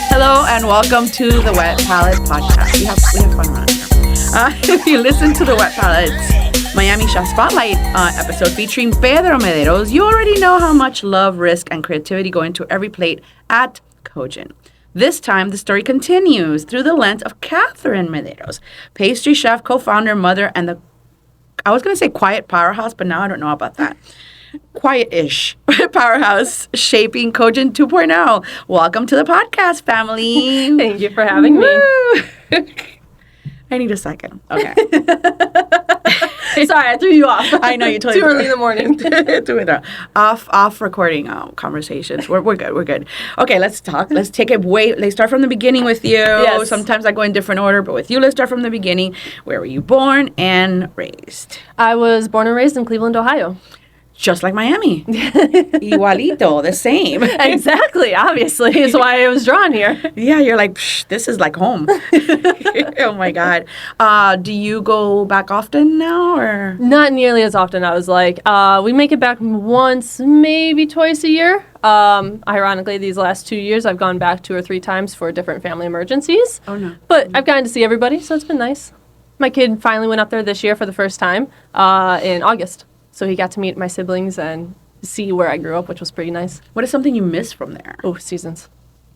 Hello and welcome to the Whet Palette Podcast. We have fun around here. If you listen to the Whet Palettes Miami Chef Spotlight episode featuring Pedro Mederos, you already know how much love, risk, and creativity go into every plate at Kojin. This time, the story continues through the lens of Katherine Mederos, pastry chef, co-founder, mother, and I was going to say quiet powerhouse, but now I don't know about that. Quiet-ish powerhouse shaping Kojin 2.0. Welcome to the podcast, family. Thank you for having me. I need a second. Okay. Sorry, I threw you off. I know you totally too early in the morning. Off recording conversations. We're good. Okay, let's talk. Let's take it let's start from the beginning with you. Yes. Sometimes I go in different order, but with you, let's start from the beginning. Where were you born and raised? I was born and raised in Cleveland, Ohio. Just like Miami. Igualito, the same. Exactly, obviously. Is why I was drawn here. Yeah, you're like, this is like home. Oh, my God. Do you go back often now, or? Not nearly as often. I was like, we make it back once, maybe twice a year. Ironically, these last 2 years, I've gone back 2 or 3 times for different family emergencies. Oh, no. But I've gotten to see everybody, so it's been nice. My kid finally went up there this year for the first time in August. So he got to meet my siblings and see where I grew up, which was pretty nice. What is something you miss from there? Oh, seasons.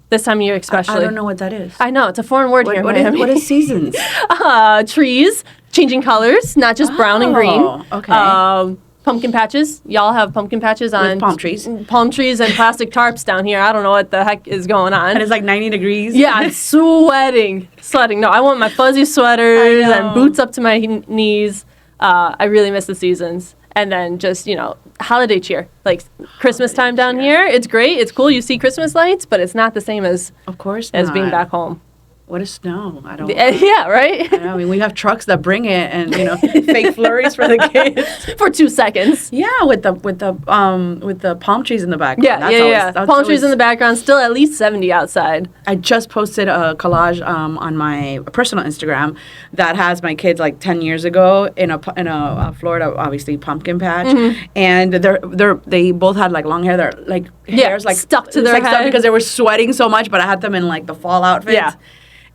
This time of year especially. I don't know what that is. I know, it's a foreign word here in Miami. What is seasons? Trees, changing colors, not just brown and green. Okay. Pumpkin patches. Y'all have pumpkin patches on With palm trees. Palm trees and plastic tarps down here. I don't know what the heck is going on. And it's like 90 degrees. Yeah, it's sweating. No, I want my fuzzy sweaters and boots up to my knees. I really miss the seasons. And then just, holiday cheer. Like Christmas time down here, it's great. It's cool. You see Christmas lights, but it's not the same as being back home. What is snow? I don't know. Yeah, right? I mean, we have trucks that bring it and, fake flurries for the kids. For 2 seconds. Yeah, with the palm trees in the background. Yeah. Palm trees in the background, still at least 70 outside. I just posted a collage on my personal Instagram that has my kids like 10 years ago in a Florida, obviously, pumpkin patch. Mm-hmm. And they both had like long hair. Their like hair's like stuck to their head because they were sweating so much, but I had them in like the fall outfits. Yeah.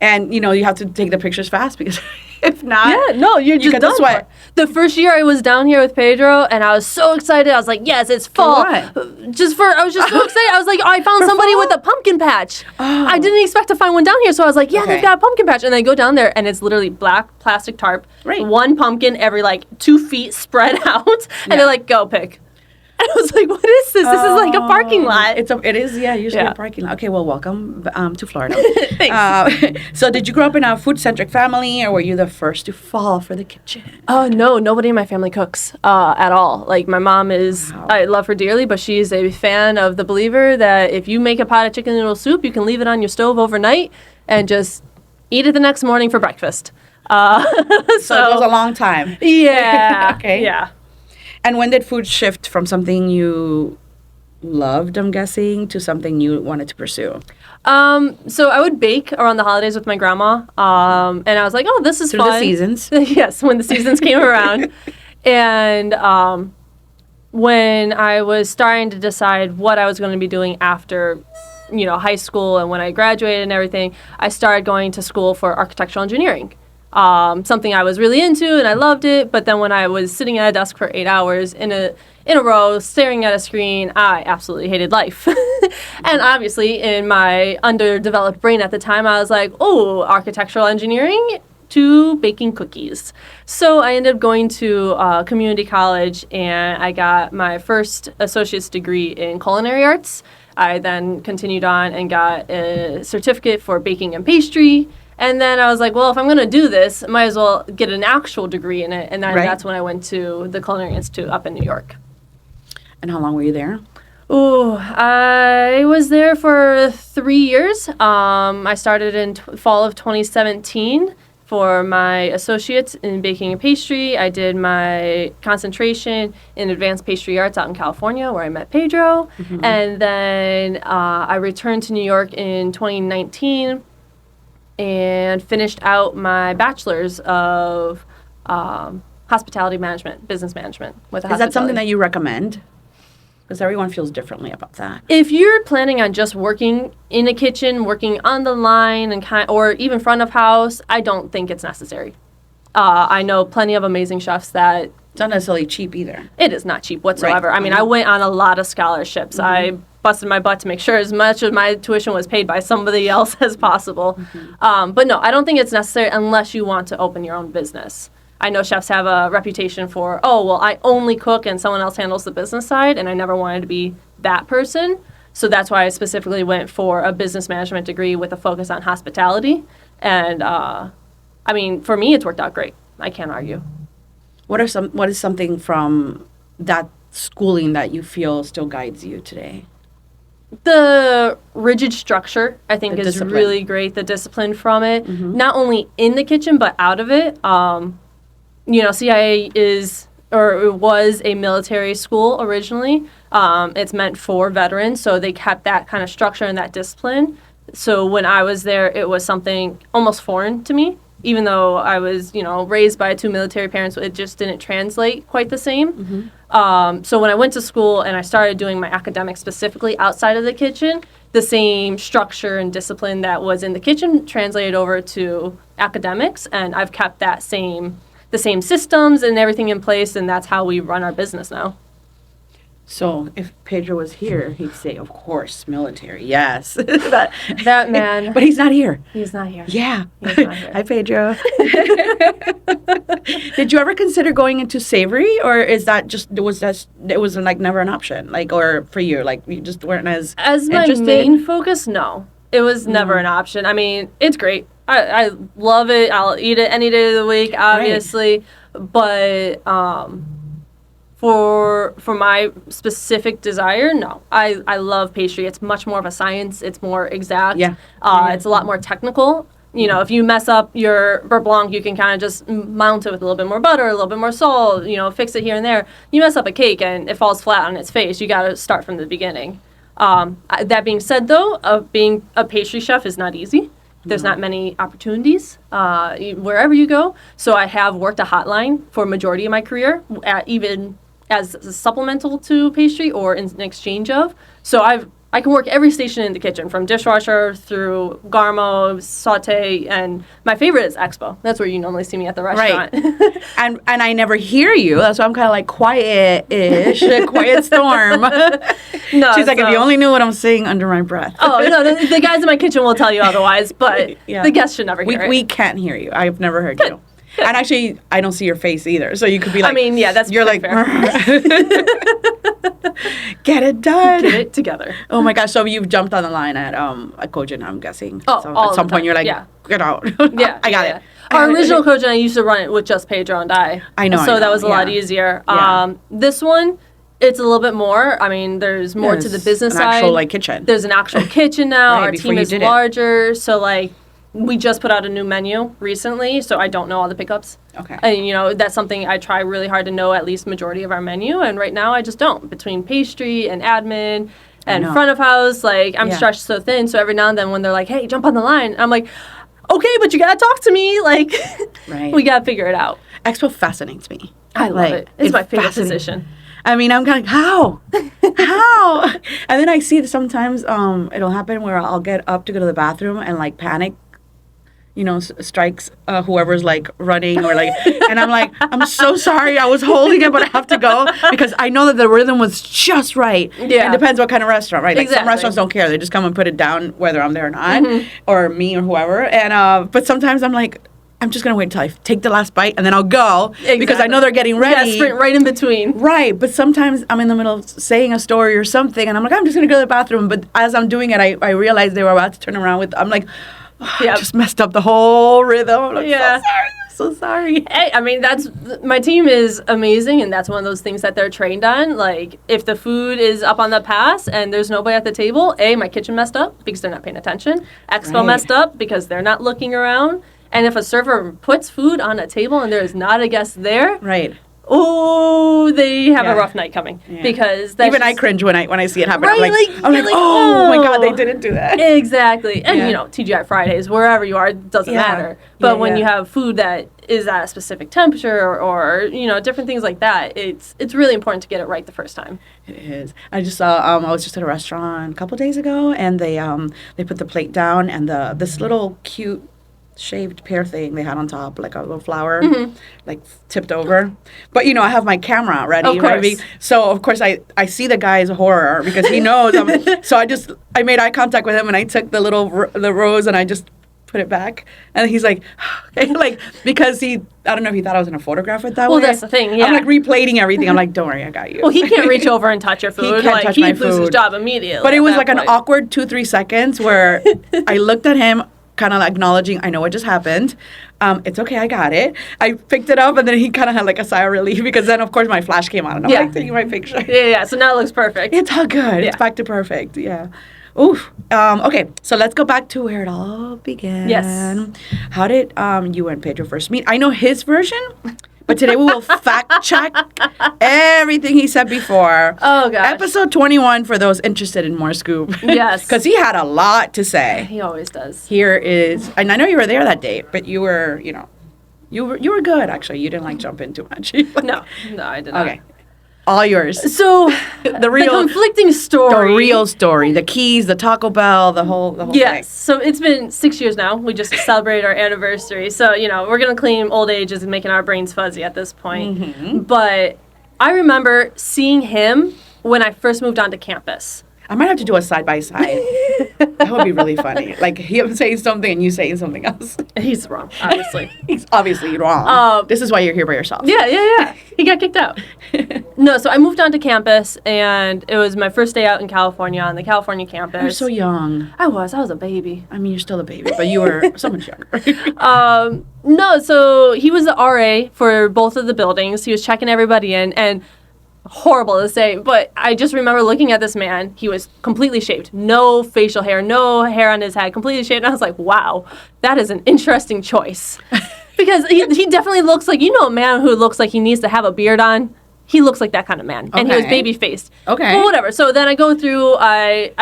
And, you have to take the pictures fast because if not... Yeah, no, you're just done. Sweat. The first year I was down here with Pedro, and I was so excited. I was like, yes, it's fall. For what? I was just so excited. I was like, I found somebody with a pumpkin patch. Oh. I didn't expect to find one down here, so I was like, they've got a pumpkin patch. And I go down there, and it's literally black plastic tarp. Right. One pumpkin every, 2 feet spread out. And they're like, go pick. And I was like, what is this? This is like a parking lot. It is, usually a parking lot. Okay, well, welcome to Florida. Thanks. So did you grow up in a food-centric family, or were you the first to fall for the kitchen? Oh, no. Nobody in my family cooks at all. Like, my mom is, Wow. I love her dearly, but she's a fan of the believer that if you make a pot of chicken noodle soup, you can leave it on your stove overnight and just eat it the next morning for breakfast. So it was a long time. Yeah. Okay. Yeah. And when did food shift from something you loved, I'm guessing, to something you wanted to pursue? So I would bake around the holidays with my grandma, and I was like, oh, this is Through fun. the seasons. Yes, when the seasons came around. And when I was starting to decide what I was going to be doing after, high school and when I graduated and everything, I started going to school for architectural engineering. Something I was really into and I loved it, but then when I was sitting at a desk for 8 hours in a row staring at a screen, I absolutely hated life. And obviously in my underdeveloped brain at the time, I was like, oh, architectural engineering to baking cookies. So I ended up going to community college and I got my first associate's degree in culinary arts. I then continued on and got a certificate for baking and pastry. And then I was like, well, if I'm going to do this, I might as well get an actual degree in it. And then that's when I went to the Culinary Institute up in New York. And how long were you there? Oh, I was there for 3 years. I started in fall of 2017 for my associates in baking and pastry. I did my concentration in advanced pastry arts out in California where I met Pedro. Mm-hmm. And then I returned to New York in 2019 and finished out my bachelor's of hospitality management, business management with Is that something that you recommend? Because everyone feels differently about that. If you're planning on just working in a kitchen, working on the line, or even front of house, I don't think it's necessary. I know plenty of amazing chefs that... It's not necessarily cheap either. It is not cheap whatsoever. Right. I mean, I went on a lot of scholarships. I busted my butt to make sure as much of my tuition was paid by somebody else as possible. But no, I don't think it's necessary unless you want to open your own business. I know chefs have a reputation for, I only cook and someone else handles the business side, and I never wanted to be that person. So that's why I specifically went for a business management degree with a focus on hospitality. And, for me, it's worked out great. I can't argue. What is something from that schooling that you feel still guides you today? The rigid structure, I think, is discipline. really great. The discipline from it, not only in the kitchen, but out of it. CIA was a military school originally. It's meant for veterans, so they kept that kind of structure and that discipline. So when I was there, it was something almost foreign to me. Even though I was, raised by two military parents, it just didn't translate quite the same. So when I went to school and I started doing my academics specifically outside of the kitchen, the same structure and discipline that was in the kitchen translated over to academics, and I've kept the same systems and everything in place, and that's how we run our business now. So if Pedro was here, he'd say, of course, military, yes. that man. But he's not here. He's not here. Yeah. He's not here. Hi, Pedro. Did you ever consider going into savory, or is that it was like never an option, or for you, you just weren't as my interested? main focus? No, it was never an option. I mean, it's great. I love it. I'll eat it any day of the week, obviously. Right. But for my specific desire, no. I love pastry. It's much more of a science. It's more exact. Yeah. It's a lot more technical. If you mess up your beurre blanc, you can kind of just mount it with a little bit more butter, a little bit more salt, fix it here and there. You mess up a cake and it falls flat on its face. You got to start from the beginning. That being said, though, being a pastry chef is not easy. There's not many opportunities wherever you go. So I have worked a hotline for a majority of my career, even as supplemental to pastry or in exchange of. So I can work every station in the kitchen, from dishwasher through garmo, saute, and my favorite is expo. That's where you normally see me at the restaurant. Right. and I never hear you. That's why I'm kind of like quiet-ish, quiet storm. No, she's like, if you only knew what I'm saying under my breath. Oh, no, the guys in my kitchen will tell you otherwise, but the guests should never hear it. We can't hear you. I've never heard you. And actually, I don't see your face either. So you could be like, that's you're like, fair. Get it done. Get it together. Oh my gosh. So you've jumped on the line at Kojin, I'm guessing. Oh, so at some point you're like, get out. Yeah. I got it. Our original Kojin, I used to run it with just Pedro and I. I know. So that was a lot easier. Yeah. This one, it's a little bit more. I mean, there's more to the business side. An actual kitchen. There's an actual kitchen now. Right, our team is larger. So we just put out a new menu recently, so I don't know all the pickups. Okay. And, that's something I try really hard to know at least majority of our menu, and right now I just don't. Between pastry and admin and front of house, I'm stretched so thin, so every now and then when they're like, hey, jump on the line, I'm like, okay, but you gotta talk to me. Right. We gotta figure it out. Expo fascinates me. I love it. It's my favorite position. I mean, I'm kind of like, how? How? And then I see that sometimes it'll happen where I'll get up to go to the bathroom and panic, strikes whoever's running or and I'm like, I'm so sorry, I was holding it, but I have to go because I know that the rhythm was just right. Yeah. It depends what kind of restaurant, right? Exactly. Some restaurants don't care. They just come and put it down whether I'm there or not, or me or whoever. And but sometimes I'm like, I'm just going to wait until I take the last bite and then I'll go because I know they're getting ready. Yeah, sprint right in between. Right. But sometimes I'm in the middle of saying a story or something and I'm like, I'm just going to go to the bathroom. But as I'm doing it, I realized they were about to turn around I'm like, I just messed up the whole rhythm. I'm so sorry. Hey, I mean, my team is amazing, and that's one of those things that they're trained on. If the food is up on the pass and there's nobody at the table, my kitchen messed up because they're not paying attention. Expo messed up because they're not looking around. And if a server puts food on a table and there is not a guest there, oh, they have a rough night coming because that's even I cringe when I see it happen. Right, I'm like, oh my God, they didn't do that. Exactly. And TGI Fridays, wherever you are, it doesn't matter. But when you have food that is at a specific temperature or different things like that, it's really important to get it right the first time. It is. I just saw. I was just at a restaurant a couple days ago, and they put the plate down, and this little cute shaved pear thing they had on top, like a little flower, like tipped over. But I have my camera ready. Of course. Right? So of course I see the guy's horror because he knows. So I made eye contact with him, and I took the rose and I just put it back, and he's like, like, because I don't know if he thought I was in a photograph with that. Well, that's the thing. Yeah. I'm like replating everything. I'm like, don't worry, I got you. Well, he can't reach over and touch your food. He can't touch my food. He'd lose his job immediately. But it was like an awkward 2-3 seconds where I looked at him, kind of acknowledging, I know what just happened. It's okay, I got it. I picked it up, and then he kind of had like a sigh of relief because then, of course, my flash came on, and I'm like taking my picture. Yeah. So now it looks perfect. It's all good. It's back to perfect. Yeah. Oof. Okay, so let's go back to where it all began. Yes. How did you and Pedro first meet? I know his version, but today we will fact check everything he said before. Oh, gosh. Episode 21 for those interested in more scoop. Yes. Because he had a lot to say. He always does. Here is, and I know you were there that day, but you were, you were good, actually. You didn't jump in too much. No, I did not. Okay. All yours. So, the conflicting story. The real story. The keys, the Taco Bell, the whole thing. Yes. So, it's been 6 years now. We just celebrated our anniversary. So, we're going to claim old age is making our brains fuzzy at this point. Mm-hmm. But I remember seeing him when I first moved onto campus. I might have to do a side-by-side. That would be really funny. Like, him saying something and you saying something else. He's wrong, obviously. He's obviously wrong. This is why you're here by yourself. Yeah. He got kicked out. No, so I moved onto campus, and it was my first day out in California on the California campus. You're so young. I was a baby. I mean, you're still a baby, but you were so much younger. No, so he was the RA for both of the buildings. He was checking everybody in, and horrible to say, but I just remember looking at this man. He was completely shaved. No facial hair, no hair on his head, completely shaved. And I was like, wow, that is an interesting choice. Because he definitely looks like, a man who looks like he needs to have a beard on. He looks like that kind of man. Okay. And he was baby-faced. Okay. Well, whatever. So then I go through, I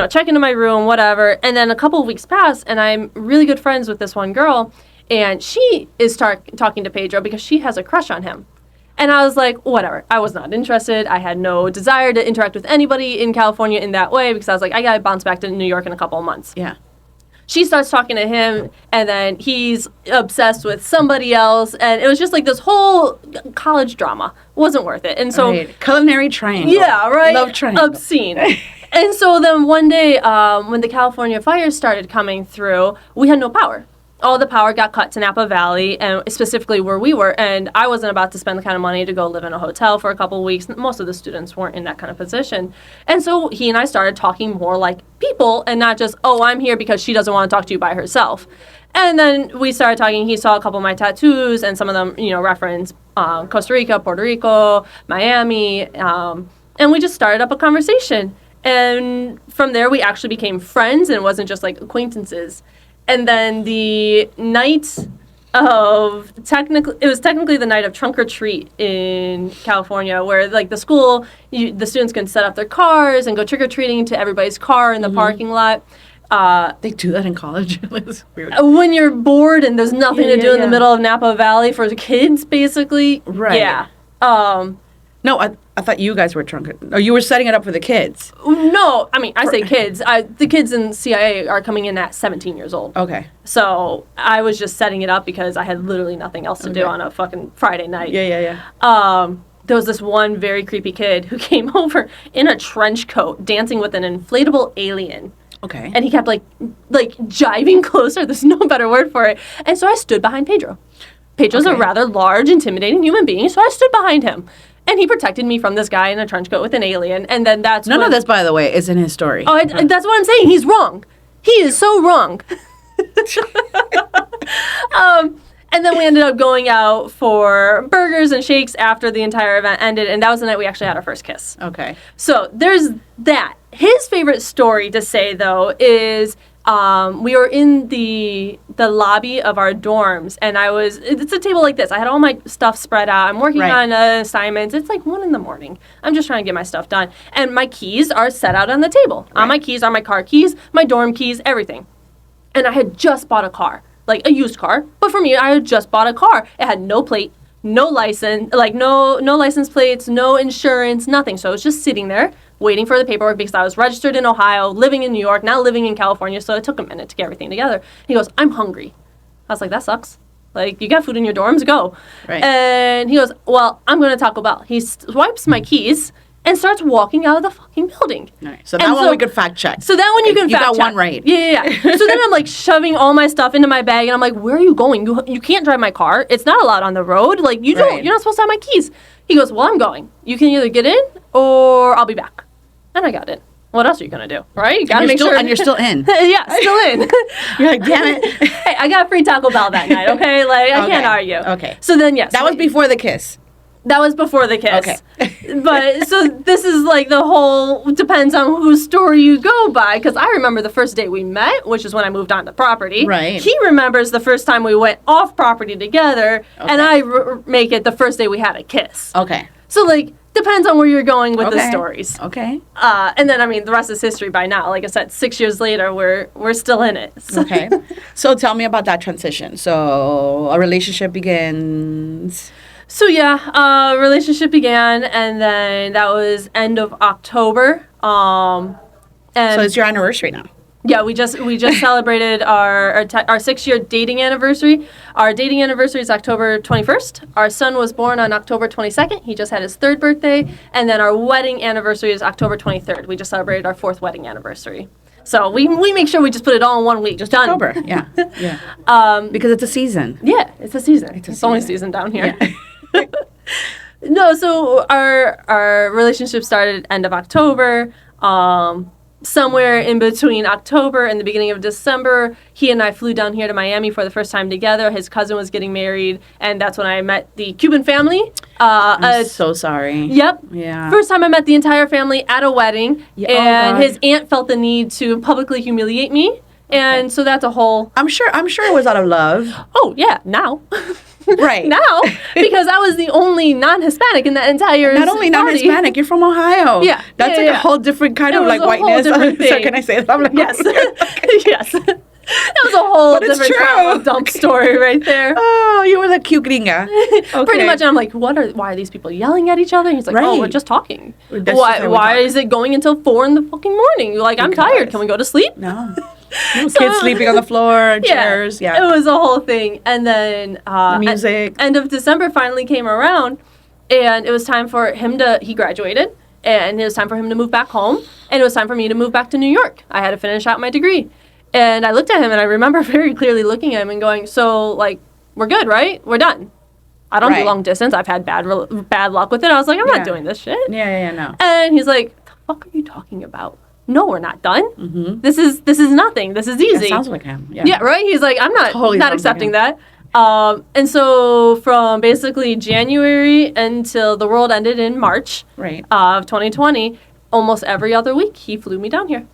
check into my room, whatever. And then a couple of weeks pass, and I'm really good friends with this one girl. And she is talking to Pedro because she has a crush on him. And I was like, whatever. I was not interested. I had no desire to interact with anybody in California in that way because I was like, I got to bounce back to New York in a couple of months. Yeah. She starts talking to him, and then he's obsessed with somebody else. And it was just like this whole college drama. Wasn't worth it. And so... Right. Culinary triangle. Yeah, right? Love triangle. Obscene. And so then one day, when the California fires started coming through, we had no power. All the power got cut to Napa Valley, and specifically where we were, and I wasn't about to spend the kind of money to go live in a hotel for a couple of weeks. Most of the students weren't in that kind of position. And so he and I started talking more like people and not just, oh, I'm here because she doesn't want to talk to you by herself. And then we started talking. He saw a couple of my tattoos, and some of them, reference Costa Rica, Puerto Rico, Miami, and we just started up a conversation. And from there, we actually became friends, and it wasn't just like acquaintances. And then the night of it was technically the night of trunk or treat in California, where like the school, the students can set up their cars and go trick or treating to everybody's car in the parking lot. They do that in college. It's weird. When you're bored and there's nothing to do in the middle of Napa Valley for the kids, basically. Right. Yeah. No, I thought you guys were trunk. Oh, you were setting it up for the kids. No, I mean, I say kids. The kids in CIA are coming in at 17 years old. Okay. So I was just setting it up because I had literally nothing else to do on a fucking Friday night. Yeah. There was this one very creepy kid who came over in a trench coat dancing with an inflatable alien. Okay. And he kept like jiving closer. There's no better word for it. And so I stood behind Pedro. Pedro's a rather large, intimidating human being, so I stood behind him. And he protected me from this guy in a trench coat with an alien. And then that's None of this, by the way, is in his story. Oh, that's what I'm saying. He's wrong. He is so wrong. And then we ended up going out for burgers and shakes after the entire event ended. And that was the night we actually had our first kiss. Okay. So there's that. His favorite story to say, though, is we were in the lobby of our dorms, and it's a table like this. I had all my stuff spread out. I'm working on assignments. It's like 1 a.m. I'm just trying to get my stuff done. And my keys are set out on the table. On my keys are my car keys, my dorm keys, everything. And I had just bought a car, like a used car. But for me, I had just bought a car. It had no plate, no license, like no license plates, no insurance, nothing. So it was just sitting there waiting for the paperwork because I was registered in Ohio, living in New York, now living in California. So it took a minute to get everything together. He goes, I'm hungry. I was like, that sucks. Like, you got food in your dorms? Go. Right. And he goes, well, I'm going to Taco Bell. He swipes my keys and starts walking out of the fucking building. Right. So that one we could fact check. So that one you can fact check. You got one right. Yeah. So then I'm like shoving all my stuff into my bag, and I'm like, where are you going? You can't drive my car. It's not allowed on the road. Like, you're not supposed to have my keys. He goes, well, I'm going. You can either get in or I'll be back. And I got in. What else are you going to do? Right? You got to make sure. And you're still in. Yeah, still in. You're like, damn it. Hey, I got free Taco Bell that night, okay? Like, I can't argue. Okay. So then, yes. That was before the kiss. That was before the kiss. Okay. But, so this is like the whole, depends on whose story you go by, because I remember the first day we met, which is when I moved on to property. Right. He remembers the first time we went off property together, and I make it the first day we had a kiss. Okay. So, like, depends on where you're going with the stories. Okay. And then, I mean, the rest is history by now. Like I said, 6 years later, we're still in it. So. Okay. So tell me about that transition. So a relationship begins. So yeah, relationship began, and then that was end of October. And so it's your anniversary now. Yeah, we just celebrated our 6-year dating anniversary. Our dating anniversary is October 21st. Our son was born on October 22nd. He just had his 3rd birthday. And then our wedding anniversary is October 23rd. We just celebrated our 4th wedding anniversary. So we make sure we just put it all in 1 week. Just done. October, yeah. Because it's a season. Yeah, it's a season. It's only season down here. Yeah. No, so our relationship started end of October. Somewhere in between October and the beginning of December, he and I flew down here to Miami for the first time together. His cousin was getting married, and that's when I met the Cuban family. I'm so sorry. Yep. Yeah. First time I met the entire family at a wedding, and his aunt felt the need to publicly humiliate me, and so that's a whole... I'm sure it was out of love. Oh, yeah, now. Right. Now, because I was the only non-Hispanic in that entire Not only non-Hispanic, you're from Ohio. Yeah. That's a whole different kind of like whiteness. So can I say that? I'm like, yes. Yes. That was a whole different kind of dump story right there. Oh, you were the cute gringa. Okay. Pretty much. And I'm like, why are these people yelling at each other? And he's like, oh, we're just talking. Why is it going until 4 in the fucking morning? You're like, I'm tired. Can we go to sleep? No. Kids sleeping on the floor, chairs. Yeah. It was a whole thing. And then music. End of December finally came around, and it was time for him he graduated, and it was time for him to move back home, and it was time for me to move back to New York. I had to finish out my degree. And I looked at him, and I remember very clearly looking at him and going, so, like, we're good, right? We're done. I don't do long distance. I've had bad luck with it. I was like, I'm not doing this shit. Yeah, no. And he's like, the fuck are you talking about? No, we're not done. Mm-hmm. This is nothing. This is easy. It sounds like him. Yeah, right? He's like, I'm not accepting that. And so from basically January until the world ended in March of 2020, almost every other week he flew me down here.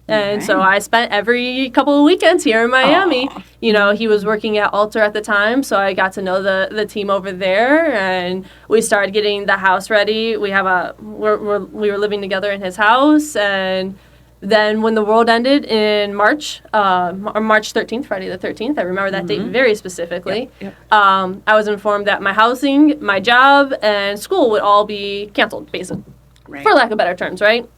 And so I spent every couple of weekends here in Miami. Aww. You know, he was working at Alter at the time, so I got to know the team over there, and we started getting the house ready. We were living together in his house, and then when the world ended in March 13th, Friday the 13th, I remember that date very specifically. Yep. I was informed that my housing, my job, and school would all be canceled, basically, for lack of better terms, right?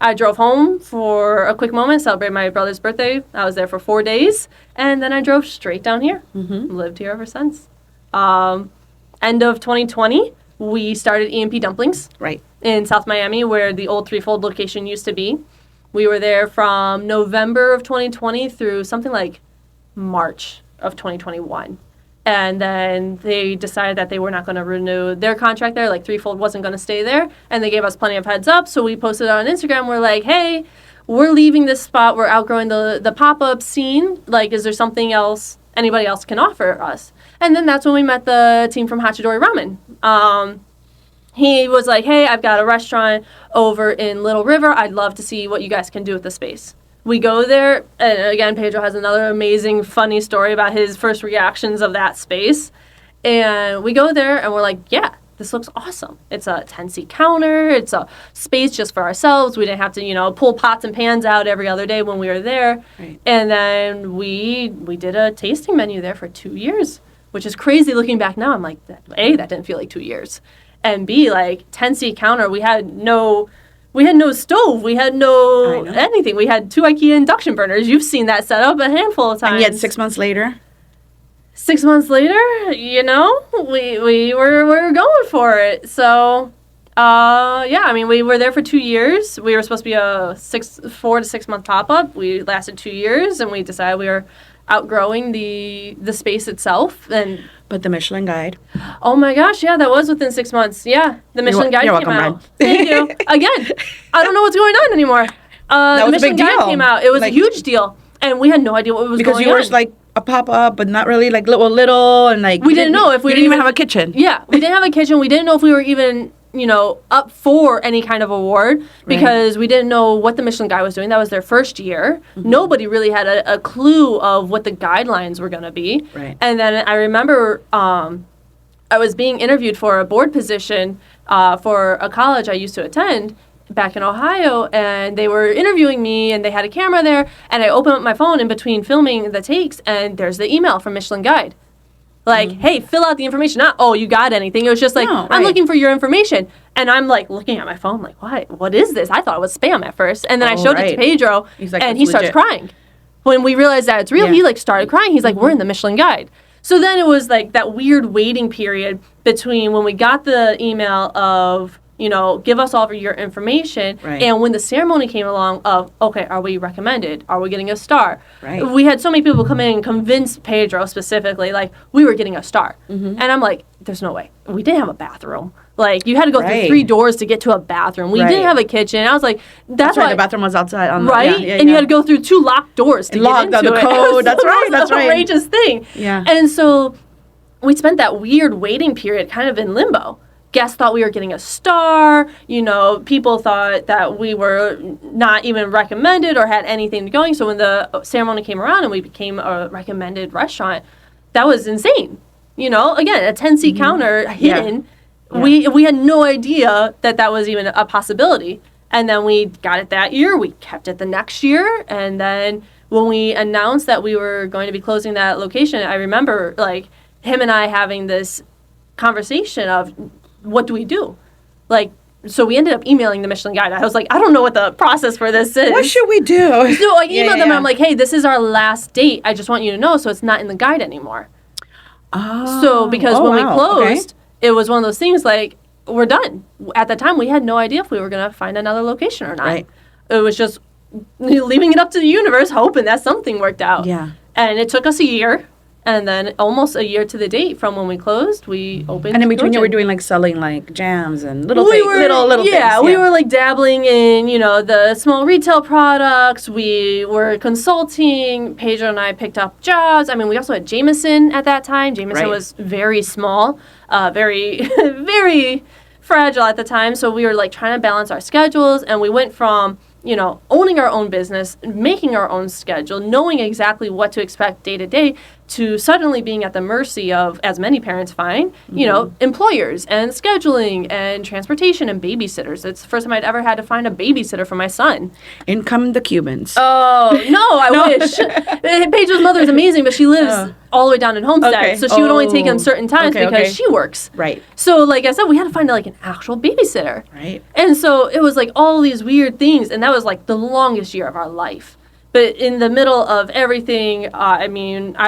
I drove home for a quick moment, celebrated my brother's birthday. I was there for 4 days, and then I drove straight down here. Lived here ever since. End of 2020, we started E&P Dumplings in South Miami, where the old Threefold location used to be. We were there from November of 2020 through something like March of 2021. And then they decided that they were not going to renew their contract there. Like, Threefold wasn't going to stay there. And they gave us plenty of heads up. So we posted on Instagram. We're like, hey, we're leaving this spot. We're outgrowing the pop-up scene. Like, is there something else anybody else can offer us? And then that's when we met the team from Hachidori Ramen. He was like, hey, I've got a restaurant over in Little River. I'd love to see what you guys can do with the space. We go there, and again, Pedro has another amazing, funny story about his first reactions of that space. And we go there, and we're like, yeah, this looks awesome. It's a 10-seat counter. It's a space just for ourselves. We didn't have to, pull pots and pans out every other day when we were there. Right. And then we did a tasting menu there for 2 years, which is crazy looking back now. I'm like, A, that didn't feel like 2 years. And B, like, 10-seat counter, we had no stove. We had no anything. We had 2 IKEA induction burners. You've seen that setup a handful of times. And yet 6 months later? 6 months later, we were going for it. So, we were there for 2 years. We were supposed to be a 4 to 6 month pop-up. We lasted 2 years, and we decided we were outgrowing the space itself. But the Michelin Guide. Oh my gosh, yeah, that was within 6 months. Yeah, the Michelin Guide came out. Thank you. Again, I don't know what's going on anymore. That was the Michelin a big Guide deal. came out. It was a huge deal, and we had no idea what was going on. Because you were like a pop-up, but not really like little, and like we didn't know if we didn't even have a kitchen. Yeah, we didn't have a kitchen. We didn't know if we were even up for any kind of award because we didn't know what the Michelin Guide was doing. That was their first year. Mm-hmm. Nobody really had a clue of what the guidelines were going to be. Right. And then I remember I was being interviewed for a board position for a college I used to attend back in Ohio, and they were interviewing me, and they had a camera there, and I opened up my phone in between filming the takes, and there's the email from Michelin Guide. Like, hey, fill out the information. Not, oh, you got anything. It was just like, I'm looking for your information. And I'm like looking at my phone like, what is this? I thought it was spam at first. And then I showed it to Pedro, and he starts crying. When we realized that it's real, he like started crying. He's like, we're in the Michelin Guide. So then it was like that weird waiting period between when we got the email of, give us all of your information. Right. And when the ceremony came along of, okay, are we recommended? Are we getting a star? Right. We had so many people come in and convince Pedro specifically, like, we were getting a star. Mm-hmm. And I'm like, there's no way. We didn't have a bathroom. Like, you had to go through 3 doors to get to a bathroom. We didn't have a kitchen. I was like, that's why. The bathroom was outside. And you had to go through 2 locked doors to get into the it. code. That's right. That's right. Outrageous thing. Yeah. And so we spent that weird waiting period kind of in limbo. Guests thought we were getting a star. People thought that we were not even recommended or had anything going. So when the ceremony came around and we became a recommended restaurant, that was insane. Again, a 10-seat counter hidden. Yeah. We had no idea that was even a possibility. And then we got it that year. We kept it the next year. And then when we announced that we were going to be closing that location, I remember like him and I having this conversation of, what do we do? Like, so we ended up emailing the Michelin Guide. I was like, I don't know what the process for this is. What should we do? So I emailed them and I'm like, hey, this is our last date. I just want you to know so it's not in the guide anymore. Oh. So because when we closed, it was one of those things like, we're done. At the time, we had no idea if we were going to find another location or not. Right. It was just leaving it up to the universe, hoping that something worked out. Yeah. And it took us a year. And then almost a year to the date from when we closed, we opened. And in between, you were doing like selling like jams and little things. Yeah, we were like dabbling in, the small retail products. We were consulting. Pedro and I picked up jobs. I mean, we also had Jameson at that time. Jameson was very small, very, very fragile at the time. So we were like trying to balance our schedules, and we went from owning our own business, making our own schedule, knowing exactly what to expect day to day, to suddenly being at the mercy of, as many parents find, employers and scheduling and transportation and babysitters. It's the first time I'd ever had to find a babysitter for my son. In come the Cubans. Oh, no, I wish. Pedro's mother is amazing, but she lives all the way down in Homestead, so she would only take him certain times because she works. Right. So, like I said, we had to find like an actual babysitter. Right. And so it was like all these weird things, and that was like the longest year of our life. But in the middle of everything, I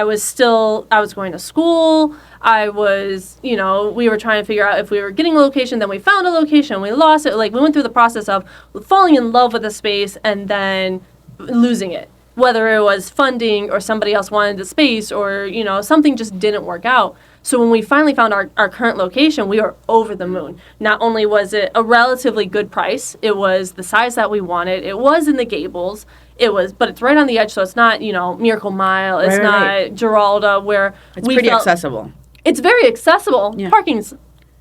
was going to school. I was, we were trying to figure out if we were getting a location. Then we found a location. We lost it. Like, we went through the process of falling in love with the space and then losing it. Whether it was funding or somebody else wanted the space or, something just didn't work out. So when we finally found our current location, we were over the moon. Not only was it a relatively good price, it was the size that we wanted. It was in the Gables. But it's right on the edge, so it's not, Miracle Mile. It's not Giralda, where it's pretty accessible. It's very accessible. Yeah. Parking's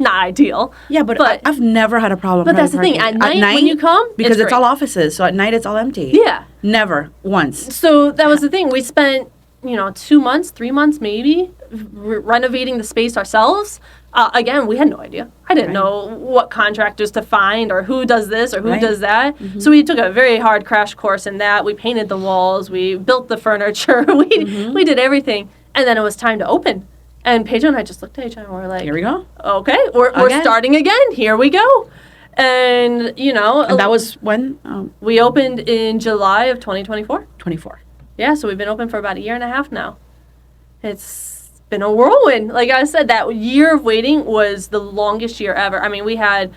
not ideal. Yeah, but I've never had a problem. But that's the thing. At night when you come, because it's great. all offices, so at night it's all empty. Yeah. Never once. So that was the thing. We spent 2 months, 3 months maybe, renovating the space ourselves. Again, we had no idea. I didn't know what contractors to find or who does this or who does that. Mm-hmm. So we took a very hard crash course in that. We painted the walls. We built the furniture. We did everything. And then it was time to open. And Pedro and I just looked at each other and we're like, here we go. Okay, we're starting again. Here we go. And, And that was when? We opened in July of 2024. 24. Yeah, so we've been open for about 1.5 years now. It's been a whirlwind. Like I said, that year of waiting was the longest year ever. I mean, we had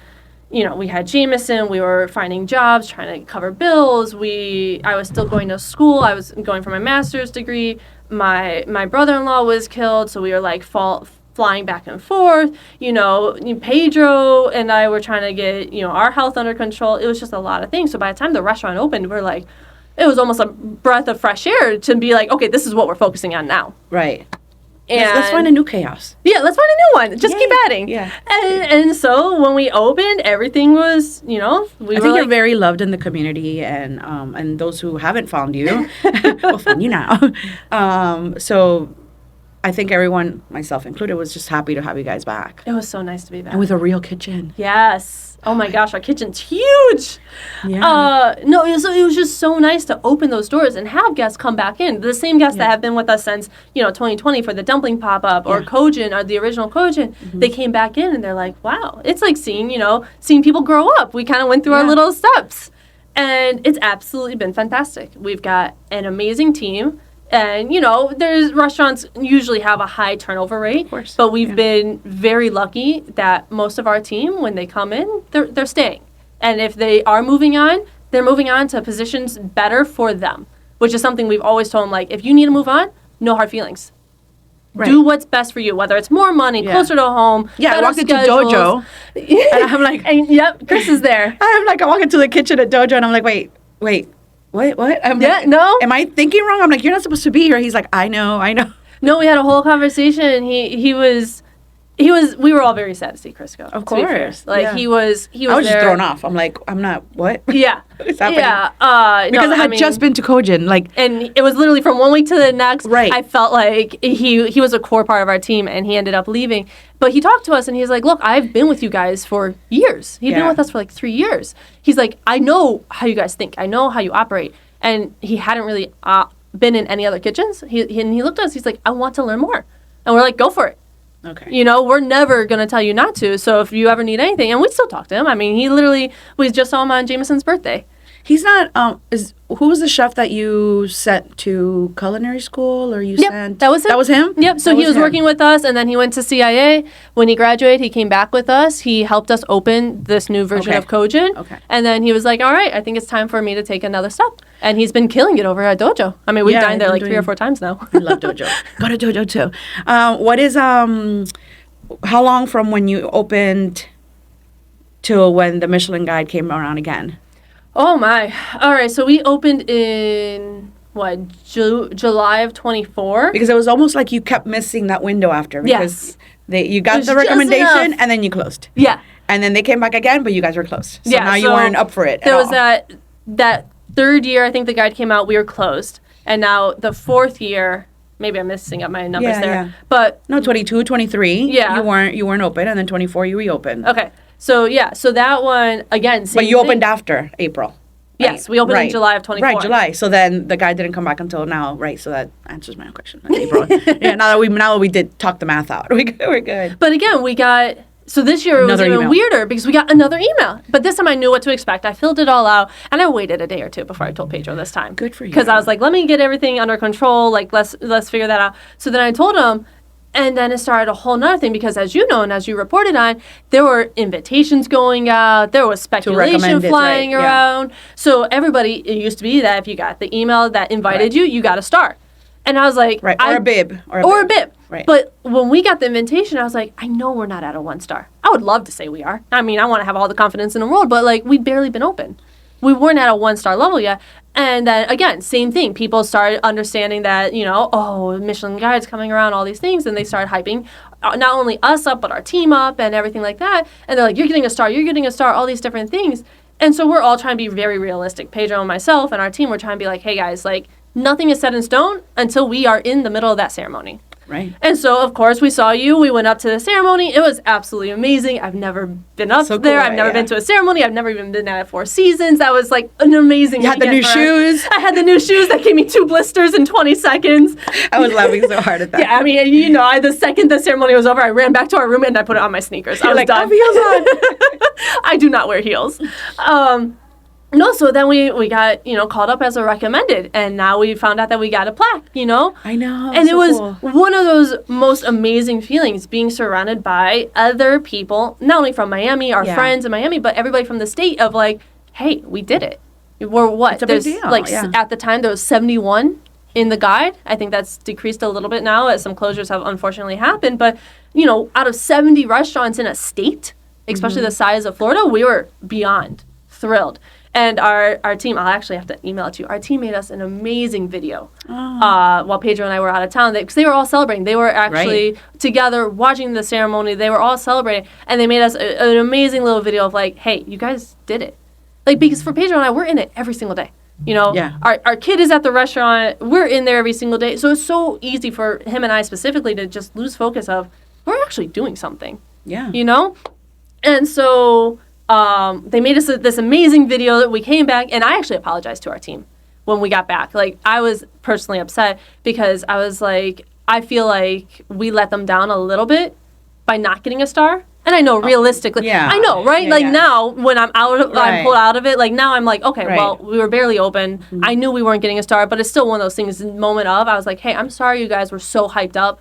Jameson. We were finding jobs, trying to cover bills. I was still going to school. I was going for my master's degree. My brother-in-law was killed, so we were like flying back and forth. Pedro and I were trying to get our health under control. It was just a lot of things. So by the time the restaurant opened, we're like, it was almost a breath of fresh air to be like, okay, this is what we're focusing on now. Right. And let's find a new chaos. Yeah, let's find a new one. Just keep adding. Yeah. And so when we opened, everything was, I think you're very loved in the community, and those who haven't found you will find you now. So I think everyone, myself included, was just happy to have you guys back. It was so nice to be back. And with a real kitchen. Yes. Oh my gosh, our kitchen's huge. Yeah. It was just so nice to open those doors and have guests come back in. The same guests that have been with us since 2020 for the dumpling pop-up or Kojin or the original Kojin. Mm-hmm. They came back in and they're like, wow, it's like seeing people grow up. We kind of went through our little steps, and it's absolutely been fantastic. We've got an amazing team. And, there's restaurants usually have a high turnover rate. Of course. But we've been very lucky that most of our team, when they come in, they're staying. And if they are moving on, they're moving on to positions better for them, which is something we've always told them, like, if you need to move on, no hard feelings. Right. Do what's best for you, whether it's more money, closer to home. Yeah, I walked into Dojo, and I'm like... Yep, Chris is there. I walk into the kitchen at Dojo, and I'm like, wait. What? I'm like, no. Am I thinking wrong? I'm like, you're not supposed to be here. He's like, I know. No, we had a whole conversation. We were all very sad to see Chris go. Of course. He was I was just thrown off. I'm like, I'm not, what? Yeah. What's happening? Yeah. Because I had just been to Kojin. And it was literally from one week to the next. Right. I felt like he was a core part of our team, and he ended up leaving. But he talked to us, and he's like, look, I've been with you guys for years. He'd been with us for 3 years. He's like, I know how you guys think. I know how you operate. And he hadn't really been in any other kitchens. He looked at us. He's like, I want to learn more. And we're like, go for it. Okay. We're never going to tell you not to. So if you ever need anything, and we still talk to him. I mean, we just saw him on Jameson's birthday. He's not, who was the chef that you sent to culinary school, or you sent? That was him. That was him? Yep. So he was working with us, and then he went to CIA. When he graduated, he came back with us. He helped us open this new version of Kojin. Okay. And then he was like, all right, I think it's time for me to take another step. And he's been killing it over at Dojo. I mean, we've dined there 3 or 4 times now. I love Dojo. Go to Dojo too. What is, how long from when you opened to when the Michelin Guide came around again? Oh my. All right. So we opened in July of 24. Because it was almost like you kept missing that window after. Because you got the recommendation and then you closed. Yeah. And then they came back again, but you guys were closed. So now you weren't up for it There was that third year, I think the guide came out, we were closed. And now the fourth year, maybe I'm missing up my numbers there. Yeah. But no, 22, 23. Yeah. You weren't open, and then 24 you reopened. Okay. So that one again. But you opened after April. Yes, we opened in July of 24. Right, July. So then the guy didn't come back until now, right? So that answers my question. April. Yeah. Now that we did talk the math out, we're good. But again, we got. So this year it was even weirder because we got another email. But this time I knew what to expect. I filled it all out, and I waited a day or two before I told Pedro this time. Good for you. Because I was like, let me get everything under control. Like let's figure that out. So then I told him. And then it started a whole nother thing because, as you know, and as you reported on, there were invitations going out. There was speculation flying around. Yeah. So everybody, it used to be that if you got the email that invited you got a star. And I was like... Right, or a bib. Or a bib. Right. But when we got the invitation, I was like, I know we're not at a 1 star. I would love to say we are. I mean, I want to have all the confidence in the world, but, we'd barely been open. We weren't at a 1 star level yet. And then, again, same thing. People started understanding that, Michelin Guide's coming around, all these things, and they started hyping not only us up, but our team up and everything like that. And they're like, you're getting a star, all these different things. And so we're all trying to be very realistic. Pedro and myself and our team, we're trying to be like, hey guys, like nothing is set in stone until we are in the middle of that ceremony. Right. And so, of course, we saw you. We went up to the ceremony. It was absolutely amazing. I've never been up there. I've never been to a ceremony. I've never even been at Four Seasons. That was like an amazing You had the new shoes. I had the new shoes that gave me 2 blisters in 20 seconds. I was laughing so hard at that. Yeah, I mean, you know, the second the ceremony was over, I ran back to our room and I put it on my sneakers. I was like, done. heels on. I do not wear heels. No, so then we got, you know, called up as a recommended, and now we found out that we got a plaque, you know? I know. And so it was cool. one of those most amazing feelings, being surrounded by other people, not only from Miami, our friends in Miami, but everybody from the state of like, hey, we did it. We're what? It's a big deal. Like at the time, there was 71 in the guide. I think that's decreased a little bit now as some closures have unfortunately happened. But, you know, out of 70 restaurants in a state, especially the size of Florida, we were beyond thrilled. And our team, I'll actually have to email it to you. Our team made us an amazing video while Pedro and I were out of town. Because they were all celebrating. They were actually together watching the ceremony. They were all celebrating. And they made us an amazing little video of like, hey, you guys did it. Like, because for Pedro and I, we're in it every single day. You know, our kid is at the restaurant. We're in there every single day. So it's so easy for him and I specifically to just lose focus of, we're actually doing something. Yeah. You know? And so... they made us this amazing video that we came back, and I actually apologized to our team when we got back. Like, I was personally upset because I was like, I feel like we let them down a little bit by not getting a star. And I know realistically, I know, right? Now when I'm I'm pulled out of it, like now I'm like, okay, well, we were barely open. Mm-hmm. I knew we weren't getting a star, but it's still one of those things, moment of, I was like, hey, I'm sorry you guys were so hyped up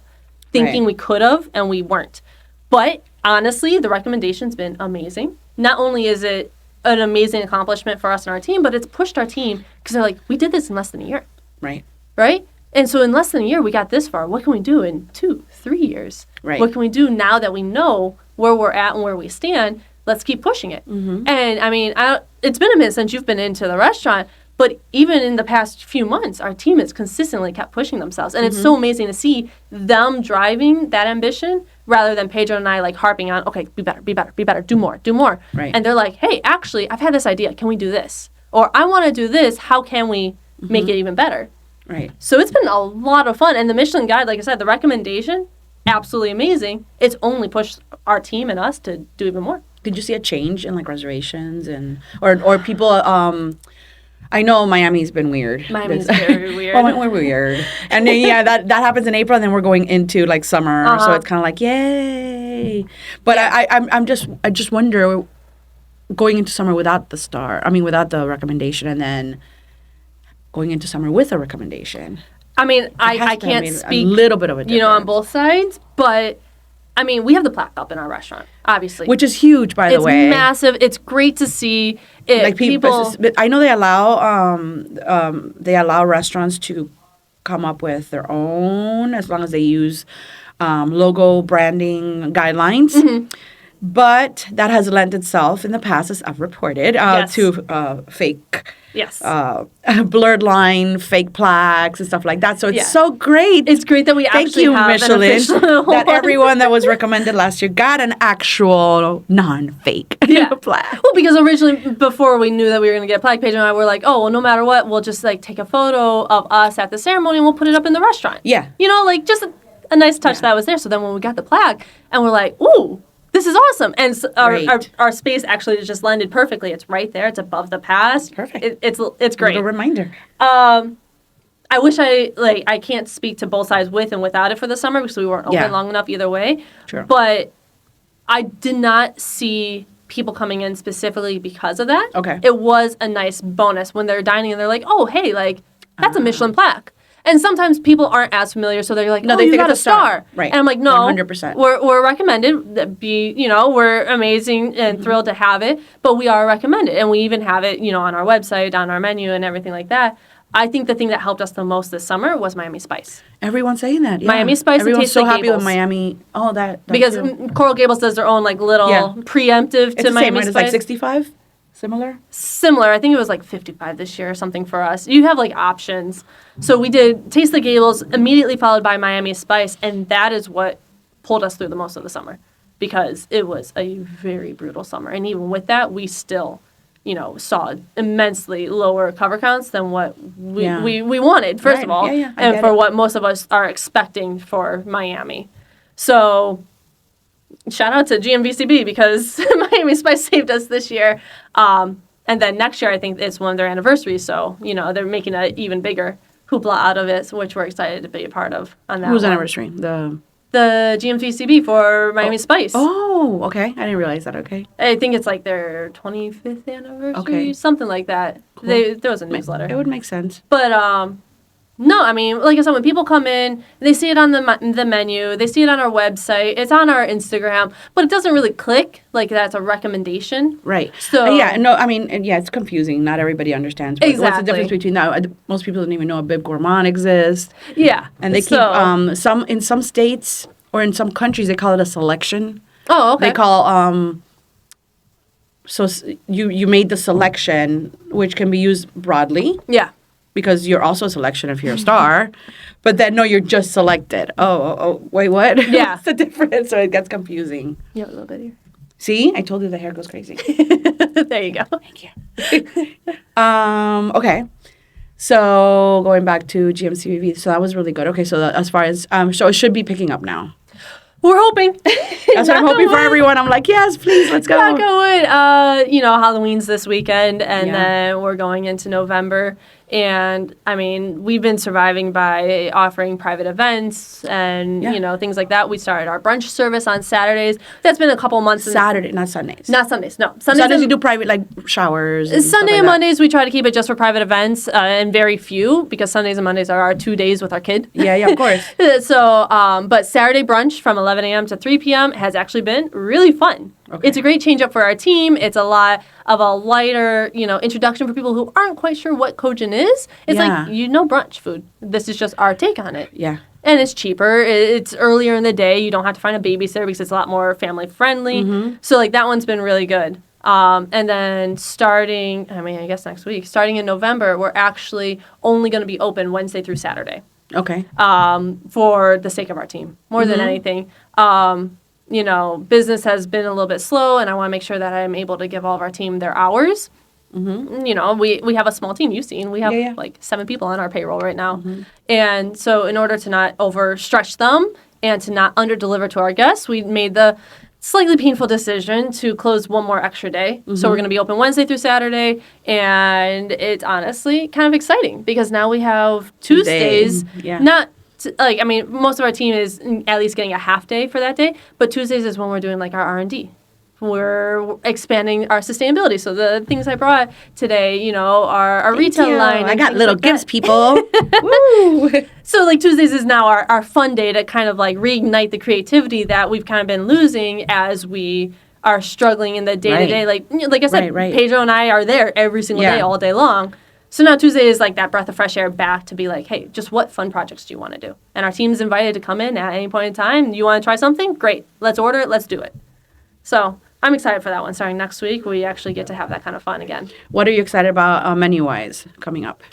thinking we could have, and we weren't. But honestly, the recommendation's been amazing. Not only is it an amazing accomplishment for us and our team, but it's pushed our team because they're like, we did this in less than a year. Right. Right? And so in less than a year, we got this far. What can we do in 2-3 years? Right. What can we do now that we know where we're at and where we stand? Let's keep pushing it. Mm-hmm. And I mean, it's been a minute since you've been into the restaurant, but even in the past few months, our team has consistently kept pushing themselves. And it's so amazing to see them driving that ambition rather than Pedro and I like harping on, okay, be better, do more. Right. And they're like, hey, actually, I've had this idea. Can we do this? Or I want to do this. How can we make it even better? Right. So it's been a lot of fun. And the Michelin Guide, like I said, the recommendation, absolutely amazing. It's only pushed our team and us to do even more. Did you see a change in like reservations and or people? I know Miami's been weird. Miami's very weird. Well, we're weird. And then, that happens in April, and then we're going into like summer, so it's kind of like yay. But I just wonder, going into summer without the recommendation, and then going into summer with a recommendation. I mean, I can't speak a little bit of a difference. On both sides, but I mean, we have the plaque up in our restaurant, obviously, which is huge, by the way. It's massive. It's great to see. Like people, I know they allow restaurants to come up with their own as long as they use logo branding guidelines. Mm-hmm. But that has lent itself in the past, as I've reported, to fake. Yes. Blurred line, fake plaques, and stuff like that. So it's so great. It's great that we actually have Michelin, an official that everyone that was recommended last year got an actual non-fake plaque. Well, because originally, before we knew that we were going to get a plaque, Pedro and I were like, oh, well, no matter what, we'll just like take a photo of us at the ceremony and we'll put it up in the restaurant. Yeah. Like just a nice touch that was there. So then when we got the plaque and we're like, ooh, this is awesome. And our space actually just landed perfectly. It's right there. It's above the past. Perfect. It's great. Little reminder. I wish I can't speak to both sides with and without it for the summer because we weren't open long enough either way. True. But I did not see people coming in specifically because of that. Okay. It was a nice bonus when they're dining and they're like, oh, hey, like, that's a Michelin plaque. And sometimes people aren't as familiar, so they're like, no, you got a star. Right. And I'm like, no, 100%. We're recommended. We're amazing and thrilled to have it, but we are recommended. And we even have it, on our website, on our menu and everything like that. I think the thing that helped us the most this summer was Miami Spice. Everyone's saying that. Yeah. Miami Spice. Everyone's tastes so like happy Gables. with Miami. Oh, that because Coral Gables does their own little preemptive to Miami Spice. It's like 65. Similar. I think it was 55 this year or something for us. You have options. So we did Taste the Gables, immediately followed by Miami Spice, and that is what pulled us through the most of the summer because it was a very brutal summer. And even with that, we still, saw immensely lower cover counts than what we wanted, first of all, and for what most of us are expecting for Miami. So shout out to GMVCB because Miami Spice saved us this year. And then next year, I think it's one of their anniversaries. So, they're making an even bigger hoopla out of it, which we're excited to be a part of on that. Whose anniversary? The GMVCB for Miami Spice. Oh, okay. I didn't realize that. Okay. I think it's like their 25th anniversary, something like that. Cool. There was a newsletter. It would make sense. But no, I mean, like I said, when people come in, they see it on the menu, they see it on our website, it's on our Instagram, but it doesn't really click like that's a recommendation. Right. So it's confusing. Not everybody understands what's the difference between that. Most people don't even know a Bib Gourmand exists. Yeah. And they keep in some states or in some countries they call it a selection. Oh, okay. They call so you made the selection, which can be used broadly. Yeah. Because you're also a selection if you're a star. But then, no, you're just selected. Oh, wait, what? Yeah. What's the difference? So it gets confusing. Yeah, a little bit here. See? I told you the hair goes crazy. There you go. Thank you. Okay. So going back to GMCVV, so that was really good. Okay, so as far as, so it should be picking up now. We're hoping. That's what I'm hoping for everyone. I'm like, yes, please, let's go. Knock on wood. Halloween's this weekend, and then we're going into November. And, I mean, we've been surviving by offering private events and, things like that. We started our brunch service on Saturdays. That's been a couple months. Saturday, not Sundays. Not Sundays, no. Sundays you do private, like, showers. Sunday and Mondays, we try to keep it just for private events and very few because Sundays and Mondays are our 2 days with our kid. Yeah, of course. So, but Saturday brunch from 11 a.m. to 3 p.m. has actually been really fun. Okay. It's a great change up for our team. It's a lot of a lighter, introduction for people who aren't quite sure what Kojin is. It's like, brunch food. This is just our take on it. Yeah. And it's cheaper. It's earlier in the day. You don't have to find a babysitter because it's a lot more family friendly. Mm-hmm. So, like, that one's been really good. And then starting in November, we're actually only going to be open Wednesday through Saturday. Okay. For the sake of our team, more than anything. Business has been a little bit slow, and I want to make sure that I'm able to give all of our team their hours. Mm-hmm. We have a small team. You've seen. We have like 7 people on our payroll right now. Mm-hmm. And so in order to not overstretch them and to not underdeliver to our guests, we made the slightly painful decision to close one more extra day. Mm-hmm. So we're going to be open Wednesday through Saturday, and it's honestly kind of exciting because now we have Tuesdays. Yeah. Most of our team is at least getting a half day for that day, but Tuesdays is when we're doing like our R&D. We're expanding our sustainability. So the things I brought today, our retail line. I got little gifts, people. Woo! So like Tuesdays is now our fun day to kind of like reignite the creativity that we've kind of been losing as we are struggling in the day-to-day. Like I said, Pedro and I are there every single day, all day long. So now Tuesday is like that breath of fresh air back to be like, hey, just what fun projects do you want to do? And our team's invited to come in at any point in time. You want to try something? Great. Let's order it. Let's do it. So I'm excited for that one. Starting next week, we actually get to have that kind of fun again. What are you excited about menu-wise coming up?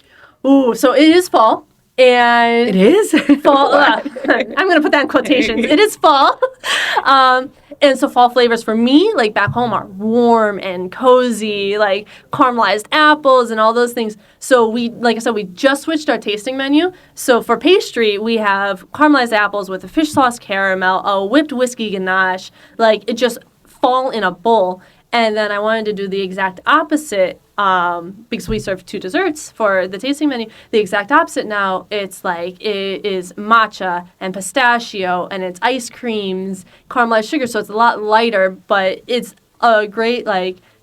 Ooh, so it is fall. And it is? Fall. I'm going to put that in quotations. It is fall. And so fall flavors for me, like back home, are warm and cozy, like caramelized apples and all those things. So we just switched our tasting menu. So for pastry, we have caramelized apples with a fish sauce caramel, a whipped whiskey ganache, like it just fall in a bowl. And then I wanted to do the exact opposite because we serve 2 desserts for the tasting menu. The exact opposite now, it is matcha and pistachio and it's ice creams, caramelized sugar. So it's a lot lighter, but it's a great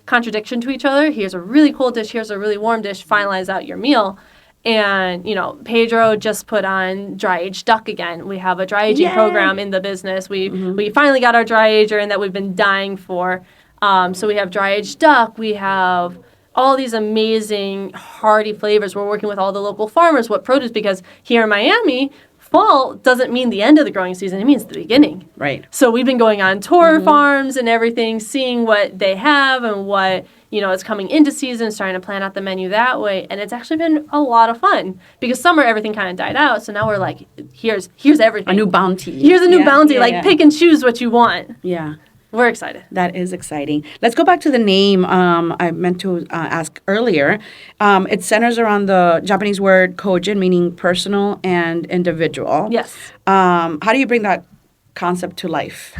contradiction to each other. Here's a really cold dish, here's a really warm dish, finalize out your meal. And, Pedro just put on dry aged duck again. We have a dry aging program in the business. We finally got our dry ager in that we've been dying for. So we have dry aged duck. We have all these amazing hearty flavors. We're working with all the local farmers, What Produce, because here in Miami, fall doesn't mean the end of the growing season. It means the beginning. Right. So we've been going on tour farms and everything, seeing what they have and what, is coming into season, starting to plan out the menu that way. And it's actually been a lot of fun because summer, everything kind of died out. So now we're like, here's everything. A new bounty. Here's a new bounty. Pick and choose what you want. Yeah. We're excited. That is exciting. Let's go back to the name I meant to ask earlier. It centers around the Japanese word kojin, meaning personal and individual. Yes. How do you bring that concept to life?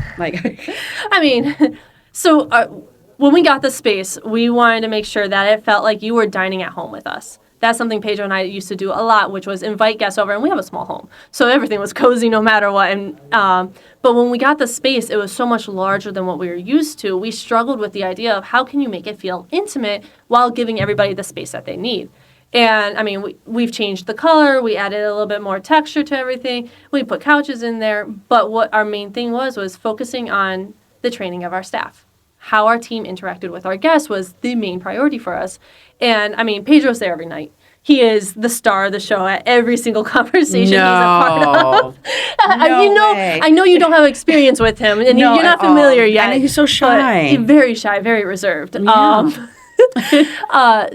When we got the space, we wanted to make sure that it felt like you were dining at home with us. That's something Pedro and I used to do a lot, which was invite guests over, and we have a small home, so everything was cozy no matter what. And but when we got the space, it was so much larger than what we were used to. We struggled with the idea of how can you make it feel intimate while giving everybody the space that they need. And we've changed the color, we added a little bit more texture to everything, we put couches in there, but what our main thing was focusing on the training of our staff. How our team interacted with our guests was the main priority for us. And Pedro's there every night. He is the star of the show at every single conversation he's a part of. I know you don't have experience with him, and you're not familiar yet. I know he's so shy. He's very shy, very reserved. Yeah.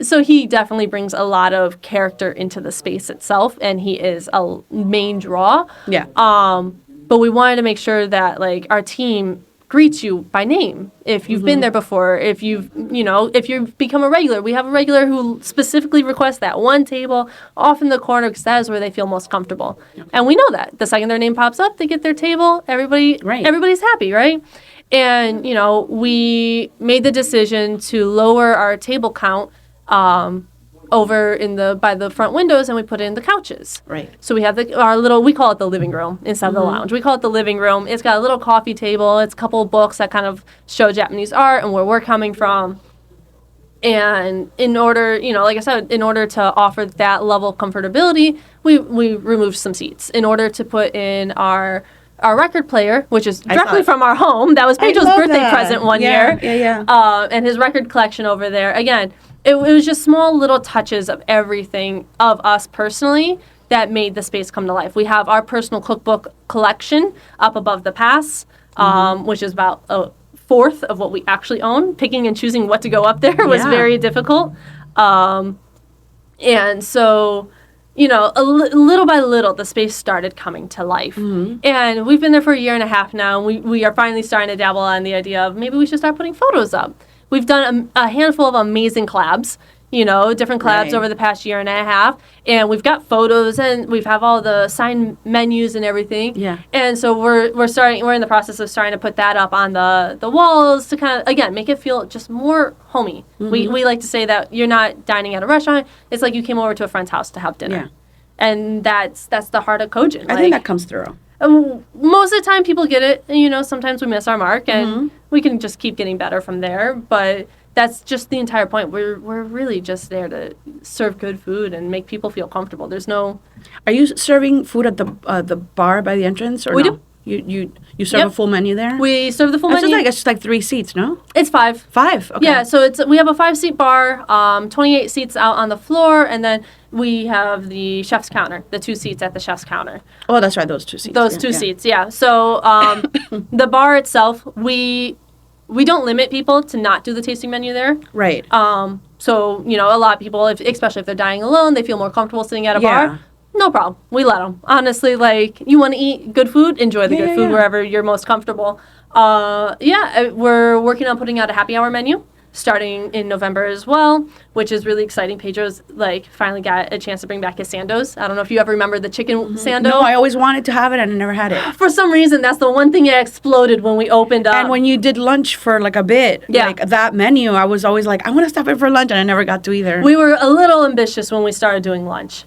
So he definitely brings a lot of character into the space itself, and he is a main draw. Yeah. But we wanted to make sure that our team greets you by name if you've been there before, if you've become a regular. We have a regular who specifically requests that one table off in the corner because that is where they feel most comfortable. Okay. And we know that the second their name pops up, they get their table, everybody's happy, right? And we made the decision to lower our table count over by the front windows, and we put in the couches. Right. So we have we call it the living room instead of the lounge. We call it the living room. It's got a little coffee table. It's a couple of books that kind of show Japanese art and where we're coming from. And in order, like I said, in order to offer that level of comfortability, we removed some seats in order to put in our record player, which is directly from our home. That was Pedro's birthday present one year. Yeah. And his record collection over there. Again, it was just small little touches of everything of us personally that made the space come to life. We have our personal cookbook collection up above the pass, which is about a fourth of what we actually own. Picking and choosing what to go up there was very difficult. And so, little by little, the space started coming to life. And we've been there for a year and a half now, and we are finally starting to dabble on the idea of maybe we should start putting photos up. We've done a handful of amazing collabs, different collabs over the past year and a half. And we've got photos and we have all the signed menus and everything. Yeah. And so we're in the process of starting to put that up on the walls to kind of, again, make it feel just more homey. We like to say that you're not dining at a restaurant. It's like you came over to a friend's house to have dinner. Yeah. And that's the heart of Kojin. I think that comes through. Most of the time people get it, sometimes we miss our mark and we can just keep getting better from there. But that's just the entire point. We're really just there to serve good food and make people feel comfortable. There's no... Are you serving food at the bar by the entrance? Or we no? do. You serve a full menu there? We serve the full menu. It's just like 3 seats, no? It's 5. 5, okay. Yeah, so we have a 5-seat bar, 28 seats out on the floor, and then we have the chef's counter, the 2 seats at the chef's counter. Oh, that's right, those 2 seats. Those 2 seats, yeah. So the bar itself, we don't limit people to not do the tasting menu there. Right. So, a lot of people, especially if they're dining alone, they feel more comfortable sitting at a bar. No problem. We let them. Honestly, you want to eat good food, enjoy the good food wherever you're most comfortable. We're working on putting out a happy hour menu starting in November as well, which is really exciting. Pedro's finally got a chance to bring back his sandos. I don't know if you ever remember the chicken sando. No, I always wanted to have it and I never had it. For some reason, that's the one thing that exploded when we opened up. And when you did lunch for a bit, that menu, I was always like, I want to stop in for lunch, and I never got to either. We were a little ambitious when we started doing lunch.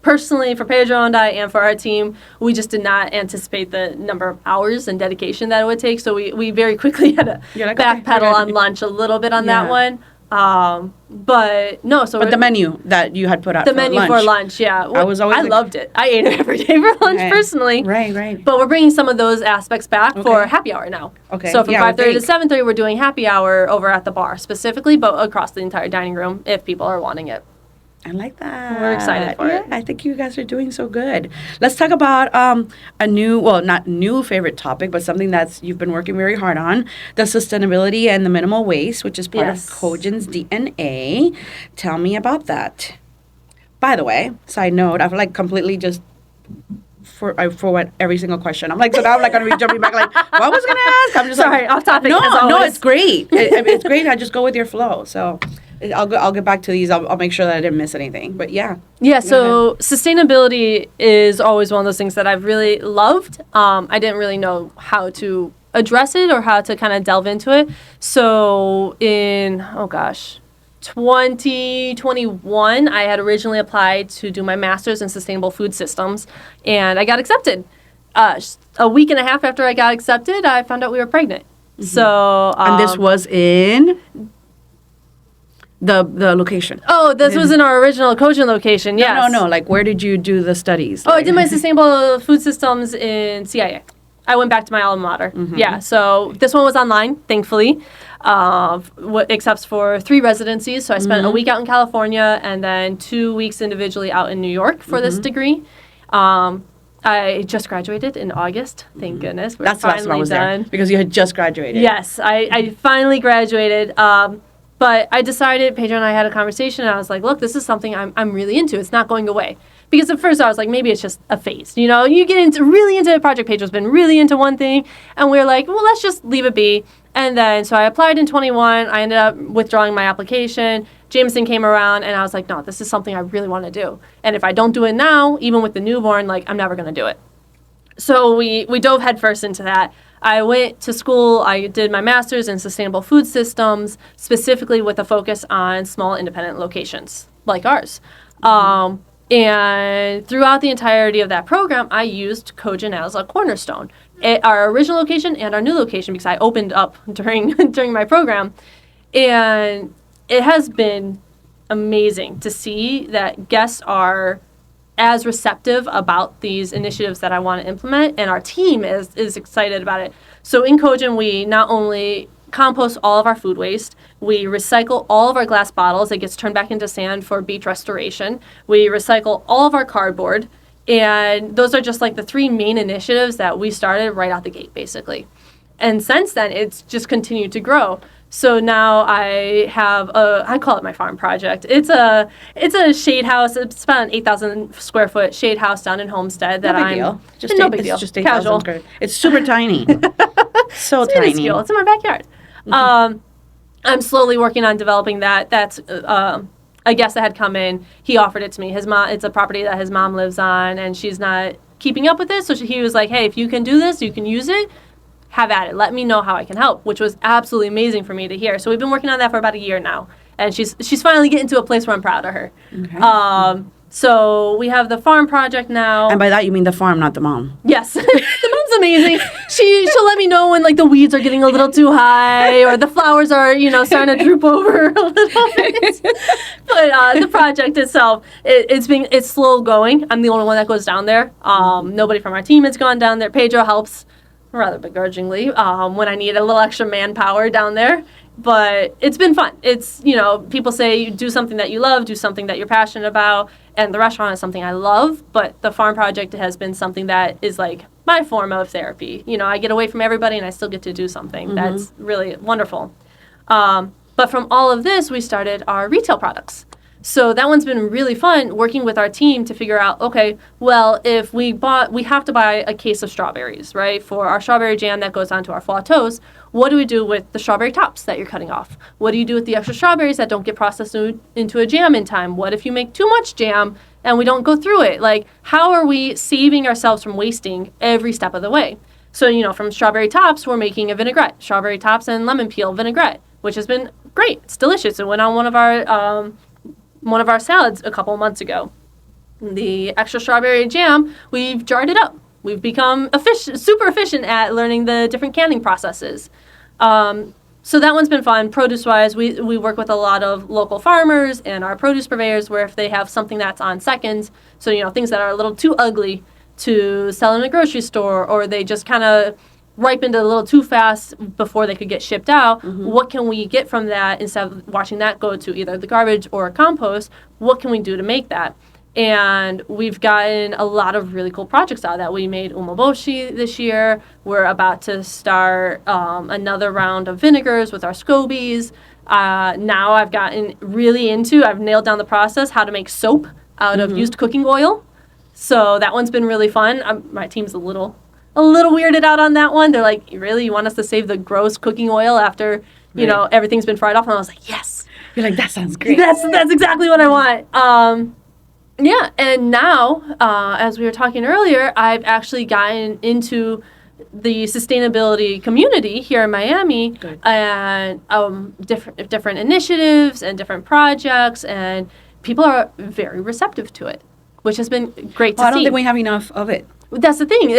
Personally, for Pedro and I and for our team, we just did not anticipate the number of hours and dedication that it would take, so we very quickly had to backpedal on lunch a little bit on that one. But the menu that you had put out for lunch, I loved it. I ate it every day for lunch personally. Right. But we're bringing some of those aspects back for happy hour now. Okay. So from 5:30 to 7:30, we're doing happy hour over at the bar specifically, but across the entire dining room if people are wanting it. I like that. We're excited for it. I think you guys are doing so good. Let's talk about a new, well, not new favorite topic, but something that's you've been working very hard on, the sustainability and the minimal waste, which is part of Kojin's DNA. Tell me about that. By the way, side note, I've like completely just forward every single question. I'm like, so now I'm like going to be jumping back like, what was I going to ask? I'm just sorry, off topic. No, it's great. It's great. I just go with your flow. So I'll get back to these. I'll make sure that I didn't miss anything. But yeah. Yeah, so sustainability is always one of those things that I've really loved. I didn't really know how to address it or how to kind of delve into it. So in, 2021, I had originally applied to do my master's in sustainable food systems, and I got accepted. A week and a half after I got accepted, I found out we were pregnant. Mm-hmm. So and this was in the location. Oh, this was in our original Kojin location. Yes. No. Like, where did you do the studies? I did my sustainable food systems in CIA. I went back to my alma mater. Mm-hmm. Yeah, so this one was online, thankfully, except for 3 residencies. So I spent a week out in California and then 2 weeks individually out in New York for this degree. I just graduated in August. Thank goodness. That's the last time I was done. There, because you had just graduated. Yes, I finally graduated. But I decided, Pedro and I had a conversation, and I was like, look, this is something I'm really into. It's not going away. Because at first I was like, maybe it's just a phase. You know, you get really into a project. Pedro's been really into one thing. And we were like, well, let's just leave it be. And then, so I applied in 21. I ended up withdrawing my application. Jameson came around, and I was like, no, this is something I really want to do. And if I don't do it now, even with the newborn, like, I'm never going to do it. So we dove headfirst into that. I went to school. I did my master's in sustainable food systems, specifically with a focus on small independent locations like ours. And throughout the entirety of that program, I used Kojin as a cornerstone. Our original location and our new location, because I opened up during my program. And it has been amazing to see that guests are as receptive about these initiatives that I want to implement, and our team is excited about it. So in Kojin, we not only compost all of our food waste, we recycle all of our glass bottles. It gets turned back into sand for beach restoration. We recycle all of our cardboard, and those are just like the 3 main initiatives that we started right out the gate, basically. And since then, it's just continued to grow. So now I have I call it my farm project. It's a shade house. It's about an 8,000 square foot shade house down in Homestead that no big deal. It's just 8,000 square. It's super tiny. So it's tiny. Minuscule. It's in my backyard. Mm-hmm. I'm slowly working on developing that. That's a guest that had come in. He offered it to me. His mom. It's a property that his mom lives on, and she's not keeping up with it. So he was like, "Hey, if you can do this, you can use it. Have at it. Let me know how I can help," which was absolutely amazing for me to hear. So we've been working on that for about a year now, and she's finally getting to a place where I'm proud of her. Okay. So we have the farm project now. And by that you mean the farm, not the mom. Yes, the mom's amazing. She'll let me know when like the weeds are getting a little too high or the flowers are starting to droop over a little bit. But the project itself, it's slow going. I'm the only one that goes down there. Nobody from our team has gone down there. Pedro helps rather begrudgingly when I need a little extra manpower down there. But it's been fun. It's, people say you do something that you love, do something that you're passionate about, and the restaurant is something I love, but the farm project has been something that is like my form of therapy. I get away from everybody and I still get to do something that's really wonderful. But from all of this, we started our retail products. So that one's been really fun working with our team to figure out, okay, well, if we have to buy a case of strawberries, right, for our strawberry jam that goes onto our flan toast. What do we do with the strawberry tops that you're cutting off? What do you do with the extra strawberries that don't get processed into a jam in time? What if you make too much jam and we don't go through it? Like, how are we saving ourselves from wasting every step of the way? So, from strawberry tops, we're making a vinaigrette, strawberry tops and lemon peel vinaigrette, which has been great. It's delicious. It went on one of our salads a couple months ago. The extra strawberry jam, we've jarred it up. We've become super efficient at learning the different canning processes. So that one's been fun. Produce-wise, we work with a lot of local farmers and our produce purveyors where if they have something that's on seconds, so things that are a little too ugly to sell in a grocery store, or they just kind of ripened a little too fast before they could get shipped out. What can we get from that instead of watching that go to either the garbage or compost? What can we do to make that? And we've gotten a lot of really cool projects out of that. We made umeboshi this year. We're about to start another round of vinegars with our scobies. Now I've gotten really I've nailed down the process, how to make soap out of used cooking oil. So that one's been really fun. My team's a little weirded out on that one. They're like, really? You want us to save the gross cooking oil after, you know, everything's been fried off? And I was like, yes. You're like, that sounds great. That's exactly what I want. Yeah, and now, as we were talking earlier, I've actually gotten into the sustainability community here in Miami. Good. And different initiatives and different projects, and people are very receptive to it, which has been great to see. I don't think we have enough of it. That's the thing.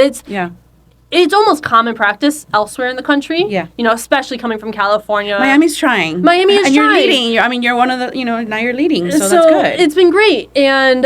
It's almost common practice elsewhere in the country. Yeah. You know, especially coming from California. Miami's trying. And you're leading. You're one of the, now you're leading, so that's good. It's been great. And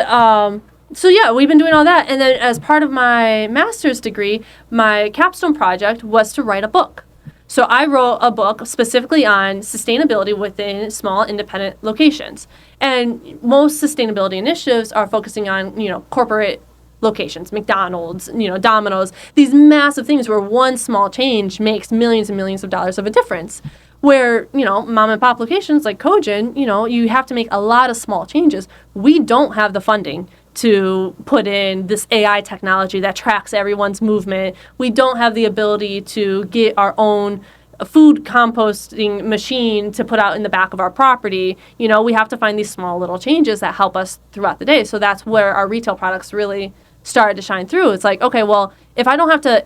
so, yeah, we've been doing all that. And then as part of my master's degree, my capstone project was to write a book. So I wrote a book specifically on sustainability within small independent locations. And most sustainability initiatives are focusing on, corporate locations, McDonald's, Domino's, these massive things where one small change makes millions and millions of dollars of a difference. Where, mom and pop locations like Kojin, you have to make a lot of small changes. We don't have the funding to put in this AI technology that tracks everyone's movement. We don't have the ability to get our own food composting machine to put out in the back of our property. We have to find these small little changes that help us throughout the day. So that's where our retail products really started to shine through. It's like, okay, well, if I don't have to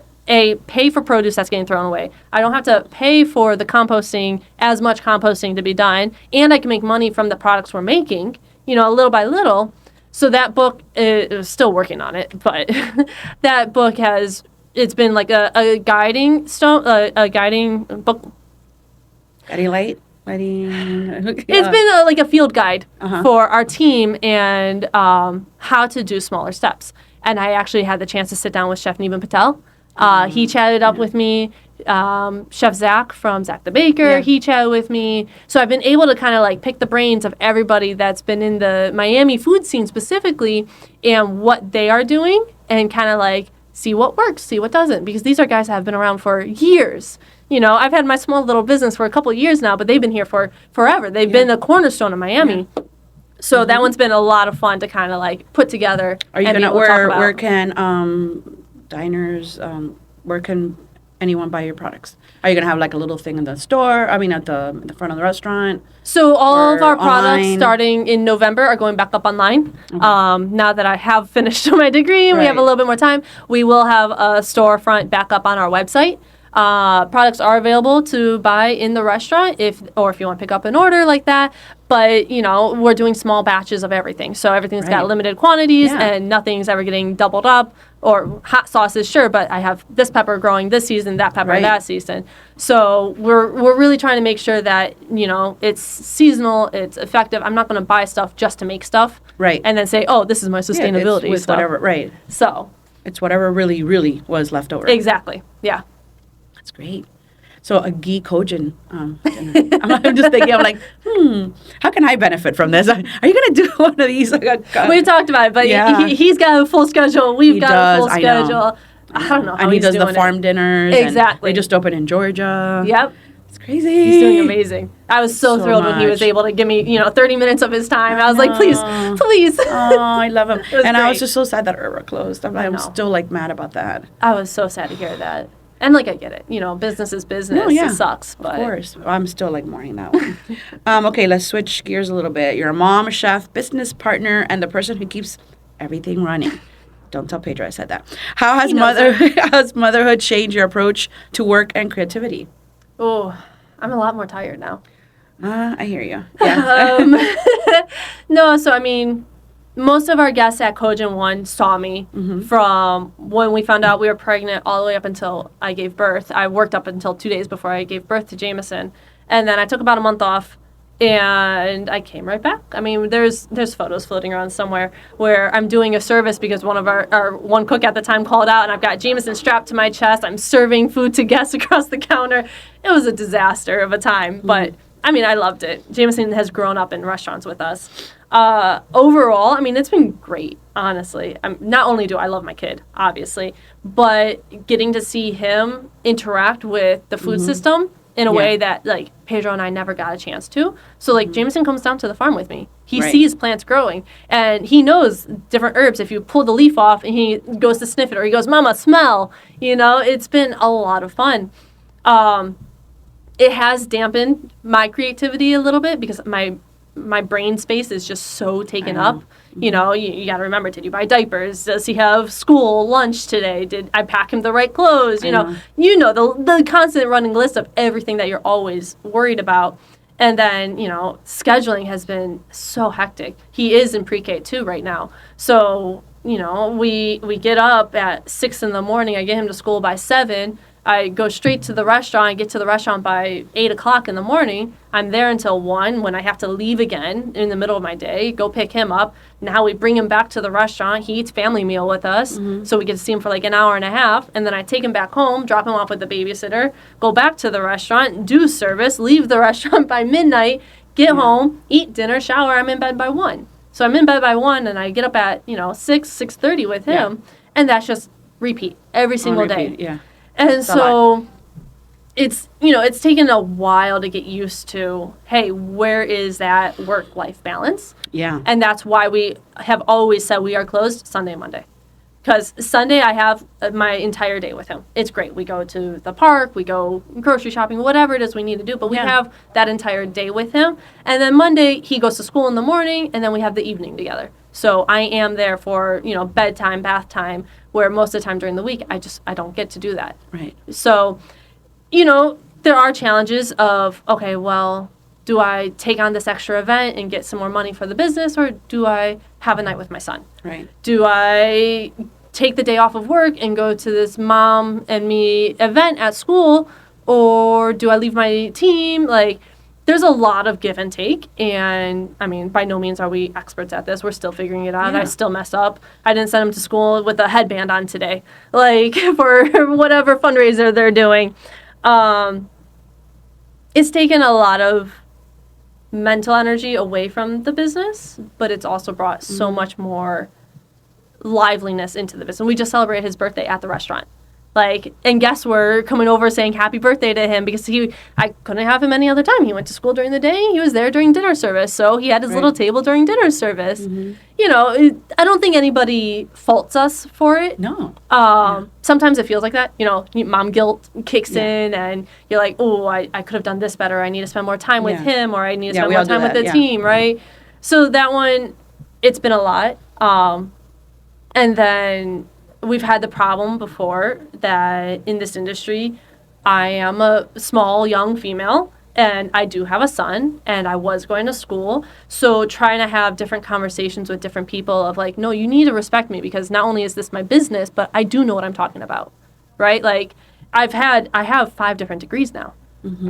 pay for produce that's getting thrown away, I don't have to pay for the composting, as much composting to be done, and I can make money from the products we're making, little by little. So that book is still working on it, but that book it's been like a guiding book. Guiding light? It's been like a field guide for our team and how to do smaller steps. And I actually had the chance to sit down with Chef Patel. He chatted up with me. Chef Zach from Zach the Baker, he chatted with me. So I've been able to kind of like pick the brains of everybody that's been in the Miami food scene specifically and what they are doing and kind of like see what works, see what doesn't. Because these are guys that have been around for years. I've had my small little business for a couple of years now, but they've been here for forever. They've been the cornerstone of Miami. Yeah. So that one's been a lot of fun to kind of like put together. Are you gonna where can diners where can anyone buy your products? Are you gonna have like a little thing in the store? I mean, at the front of the restaurant. So all of our products starting in November are going back up online. Okay. Now that I have finished my degree and we have a little bit more time, we will have a storefront back up on our website. Products are available to buy in the restaurant if you want to pick up an order like that. But, we're doing small batches of everything. So everything's got limited quantities and nothing's ever getting doubled up. Or hot sauces, sure, but I have this pepper growing this season, that pepper that season. So we're really trying to make sure that, it's seasonal, it's effective. I'm not going to buy stuff just to make stuff. Right. And then say, oh, this is my sustainability it's with stuff. Whatever, right. So. It's whatever really, really was left over. Exactly, yeah. That's great. So a ghee Kojin. I'm just thinking, I'm like, how can I benefit from this? Are you going to do one of these? We talked about it, but he's got a full schedule. We've got a full schedule. I don't know how and he's doing it. And he does the farm dinners. Exactly. They just opened in Georgia. Yep. It's crazy. He's doing amazing. I was so thrilled when he was able to give me, 30 minutes of his time. I was like, please. Oh, I love him. And great. I was just so sad that Urba closed. I'm still mad about that. I was so sad to hear that. And, I get it. Business is business. No, It sucks. But. Of course. I'm still, mourning that one. Okay, let's switch gears a little bit. You're a mom, a chef, business partner, and the person who keeps everything running. Don't tell Pedro I said that. How has motherhood changed your approach to work and creativity? Oh, I'm a lot more tired now. I hear you. Yeah. No, so, most of our guests at Kojin 1 saw me from when we found out we were pregnant all the way up until I gave birth. I worked up until 2 days before I gave birth to Jameson. And then I took about a month off. And I came right back. I mean, there's photos floating around somewhere where I'm doing a service because one of our one cook at the time called out, and I've got Jameson strapped to my chest. I'm serving food to guests across the counter. It was a disaster of a time, but I mean, I loved it. Jameson has grown up in restaurants with us. Overall, I mean, it's been great, honestly. Not only do I love my kid, obviously, but getting to see him interact with the food system in a way that, like, Pedro and I never got a chance to. So, like, Jameson comes down to the farm with me. He sees plants growing, and he knows different herbs. If you pull the leaf off, and he goes to sniff it, or he goes, Mama, smell. You know, it's been a lot of fun. It has dampened my creativity a little bit because my brain space is just so taken up. You know, you got to remember, did you buy diapers? Does he have school lunch today? Did I pack him the right clothes? You know the constant running list of everything that you're always worried about. And then, you know, scheduling has been so hectic. He is in pre-K too right now. So, you know, we get up at 6 in the morning. I get him to school by 7. I go straight to the restaurant. I get to the restaurant by 8 o'clock in the morning. I'm there until 1 when I have to leave again in the middle of my day, go pick him up. Now we bring him back to the restaurant. He eats family meal with us, so we get to see him for like an hour and a half. And then I take him back home, drop him off with the babysitter, go back to the restaurant, do service, leave the restaurant by midnight, get home, eat dinner, shower. I'm in bed by 1. So I'm in bed by 1, and I get up at, 6:30 with him. And that's just repeat every single day. Yeah. And so it's taken a while to get used to, hey, where is that work-life balance? Yeah. And that's why we have always said we are closed Sunday and Monday. Because Sunday I have my entire day with him. It's great. We go to the park, we go grocery shopping, whatever it is we need to do. But we have that entire day with him. And then Monday he goes to school in the morning, and then we have the evening together. So I am there for, bedtime, bath time, where most of the time during the week, I don't get to do that. Right. So, there are challenges of, okay, well, do I take on this extra event and get some more money for the business, or do I have a night with my son? Right. Do I take the day off of work and go to this mom and me event at school, or do I leave my team? Like, there's a lot of give and take, and I mean, by no means are we experts at this. We're still figuring it out. Yeah. I still mess up. I didn't send him to school with a headband on today, like for whatever fundraiser they're doing. It's taken a lot of mental energy away from the business, but it's also brought so much more liveliness into the business. We just celebrated his birthday at the restaurant. And guests were coming over saying happy birthday to him because I couldn't have him any other time. He went to school during the day. He was there during dinner service. So he had his little table during dinner service. I don't think anybody faults us for it. No. Sometimes it feels like that. Mom guilt kicks in, and you're like, oh, I could have done this better. I need to spend more time with him, or I need to spend more time with the team, right? So that one, it's been a lot. And then we've had the problem before that in this industry, I am a small, young female, and I do have a son, and I was going to school. So trying to have different conversations with different people of like, no, you need to respect me because not only is this my business, but I do know what I'm talking about, right? Like, I have 5 different degrees now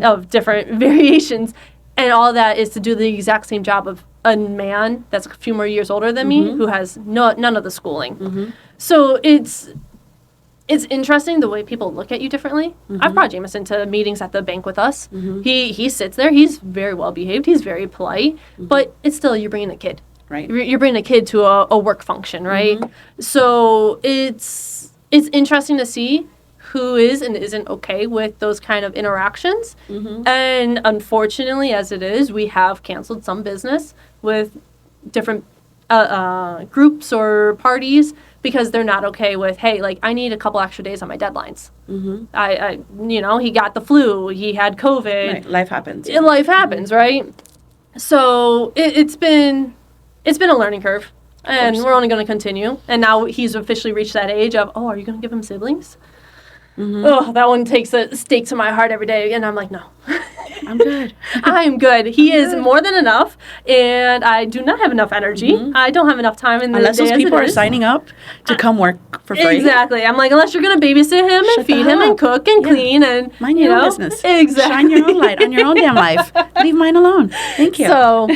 of different variations, and all that is to do the exact same job of a man that's a few more years older than me who has none of the schooling. So it's interesting the way people look at you differently. I've brought Jameson to meetings at the bank with us. He sits there. He's very well behaved. He's very polite. But it's still, you're bringing a kid. Right. You're bringing a kid to a work function, right? So it's interesting to see who is and isn't okay with those kind of interactions. And unfortunately, as it is, we have canceled some business with different groups or parties because they're not okay with, hey, like, I need a couple extra days on my deadlines. He got the flu, he had COVID. Right. Life happens. Life happens, right? So it's been a learning curve, and we're only going to continue. And now he's officially reached that age of, are you going to give him siblings? Oh, that one takes a stake to my heart every day, and I'm like, no. I'm good. I'm good. He is more than enough, and I do not have enough energy. I don't have enough time in the Unless day those as people it are is. signing up to come work for free. Exactly. I'm like, unless you're going to babysit him and Shut the feed hell him and up. cook and Yeah. clean and, Mind your own business. Exactly. Shine your own light on your own damn life. Leave mine alone. Thank you. So,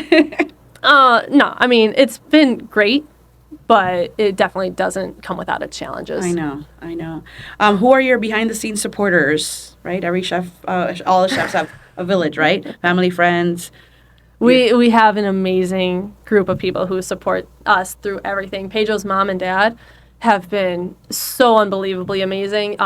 no, I mean, it's been great, but it definitely doesn't come without its challenges. I know. Who are your behind-the-scenes supporters, right? Every chef, all the chefs have a village, right? Family, friends. We have an amazing group of people who support us through everything. Pedro's mom and dad have been so unbelievably amazing.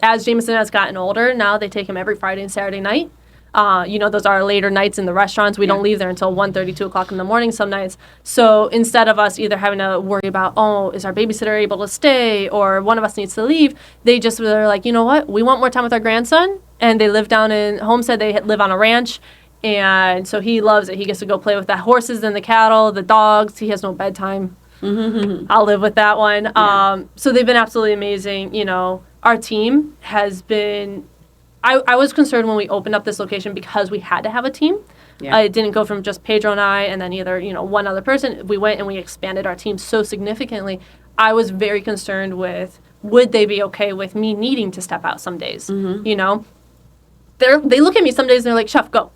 As Jameson has gotten older, now they take him every Friday and Saturday night. Those are later nights in the restaurants. We don't leave there until 1:30, 2 o'clock in the morning some nights. So instead of us either having to worry about, is our babysitter able to stay or one of us needs to leave, they're like, you know what? We want more time with our grandson. And they live down in Homestead. They live on a ranch. And so he loves it. He gets to go play with the horses and the cattle, the dogs. He has no bedtime. I'll live with that one. Yeah. So they've been absolutely amazing. Our team has been... I was concerned when we opened up this location because we had to have a team. Yeah. It didn't go from just Pedro and I and then either, one other person. We went and we expanded our team so significantly. I was very concerned with, would they be okay with me needing to step out some days? They look at me some days and they're like, Chef, go.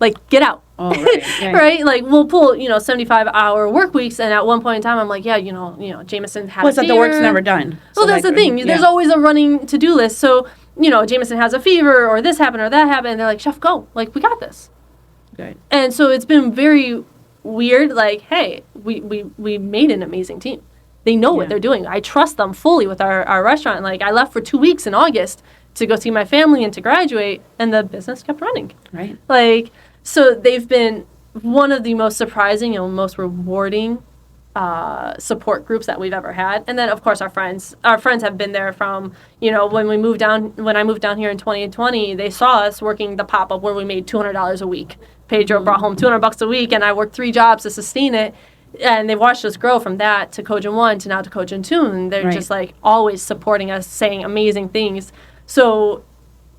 Like, get out. Oh, right. Yeah. Right? Like, we'll pull, 75-hour work weeks, and at one point in time, I'm like, Jameson had that the work's never done. Well, that's the thing. Yeah. There's always a running to-do list. So, Jameson has a fever, or this happened, or that happened, and they're like, Chef, go. Like, we got this. Good. And so it's been very weird, like, hey, we made an amazing team. They know what they're doing. I trust them fully with our restaurant. Like, I left for 2 weeks in August to go see my family and to graduate, and the business kept running. Right. Like, so they've been one of the most surprising and most rewarding support groups that we've ever had. And then, of course, our friends. Our friends have been there from, when I moved down here in 2020, they saw us working the pop-up where we made $200 a week. Pedro brought home $200 a week, and I worked 3 jobs to sustain it. And they've watched us grow from that to Kojin 1 to now to Kojin 2. And they're just, like, always supporting us, saying amazing things. So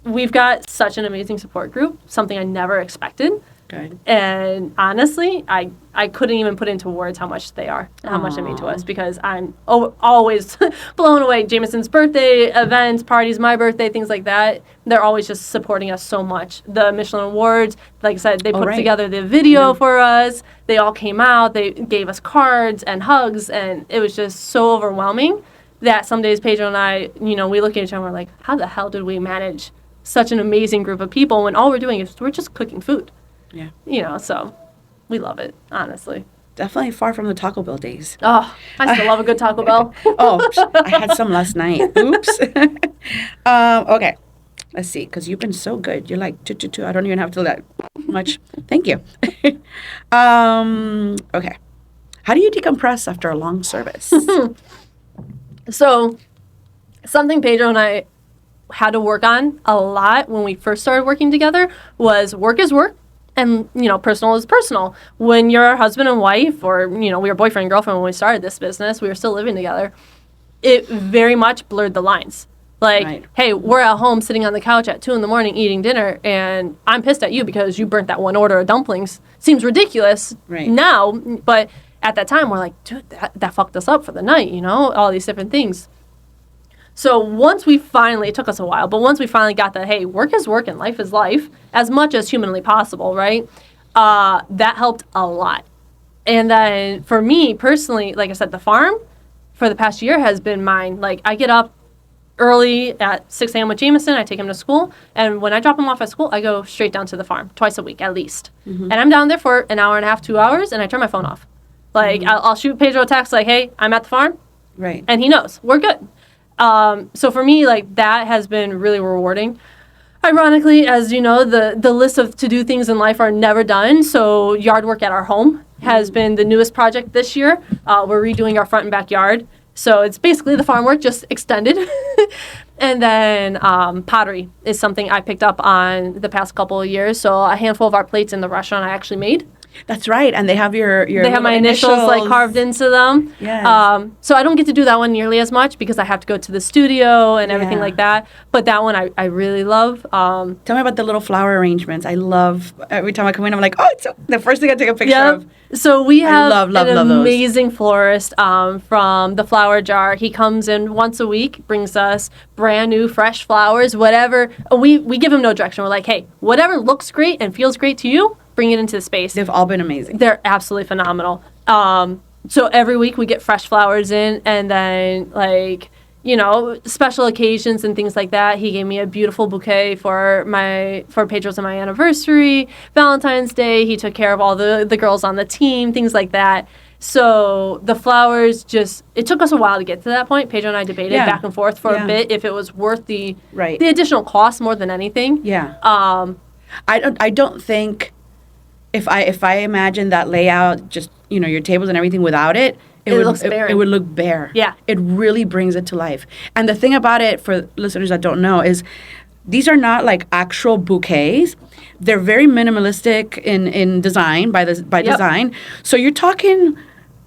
we've got such an amazing support group, something I never expected. Good. And honestly, I couldn't even put into words how much they are, how much they mean to us, because I'm always blown away. Jameson's birthday, events, parties, my birthday, things like that. They're always just supporting us so much. The Michelin Awards, like I said, they put together the video for us. They all came out. They gave us cards and hugs, and it was just so overwhelming that some days Pedro and I, we look at each other and we're like, how the hell did we manage such an amazing group of people when all we're doing is we're just cooking food? Yeah. So we love it, honestly. Definitely far from the Taco Bell days. Oh, I still love a good Taco Bell. I had some last night. Oops. Okay. Let's see, because you've been so good. You're like, I don't even have to that much. Thank you. Okay. How do you decompress after a long service? So, something Pedro and I had to work on a lot when we first started working together was work is work and, personal is personal. When you're a husband and wife or, we were boyfriend and girlfriend when we started this business, we were still living together, it very much blurred the lines. Like, hey, we're at home sitting on the couch at 2 a.m. eating dinner, and I'm pissed at you because you burnt that one order of dumplings. Seems ridiculous now, but at that time, we're like, dude, that fucked us up for the night, all these different things. So once we finally, it took us a while, but once we finally got that, hey, work is work and life is life, as much as humanly possible, right? That helped a lot. And then for me personally, like I said, the farm for the past year has been mine. Like, I get up early at 6 a.m. with Jameson, I take him to school, and when I drop him off at school, I go straight down to the farm twice a week at least. And I'm down there for an hour and a half, 2 hours, and I turn my phone off. Like, I'll shoot Pedro a text like, hey, I'm at the farm. Right. And he knows. We're good. So for me, like, that has been really rewarding. Ironically, as you know, the list of to-do things in life are never done. So yard work at our home has been the newest project this year. We're redoing our front and backyard. So it's basically the farm work, just extended. And then pottery is something I picked up on the past couple of years. So a handful of our plates in the restaurant I actually made. That's right. And they have your they have my initials like carved into them. Yes. So I don't get to do that one nearly as much because I have to go to the studio and everything like that. But that one I really love. Tell me about the little flower arrangements. I love, every time I come in, I'm like, oh, it's the first thing I take a picture of. So we have love an amazing florist from the Flower Jar. He comes in once a week, brings us brand new, fresh flowers, whatever. We give him no direction. We're like, hey, whatever looks great and feels great to you, bring it into the space. They've all been amazing. They're absolutely phenomenal. So every week we get fresh flowers in, and then like, you know, special occasions and things like that. He gave me a beautiful bouquet for Pedro's and my anniversary, Valentine's Day. He took care of all the girls on the team, things like that. So the flowers it took us a while to get to that point. Pedro and I debated back and forth for a bit if it was worth the additional cost more than anything. Yeah. I don't think if I imagine that layout, just, you know, your tables and everything without it, it would look bare. Yeah. It really brings it to life. And the thing about it, for listeners that don't know, is these are not like actual bouquets. They're very minimalistic in design, by design. So you're talking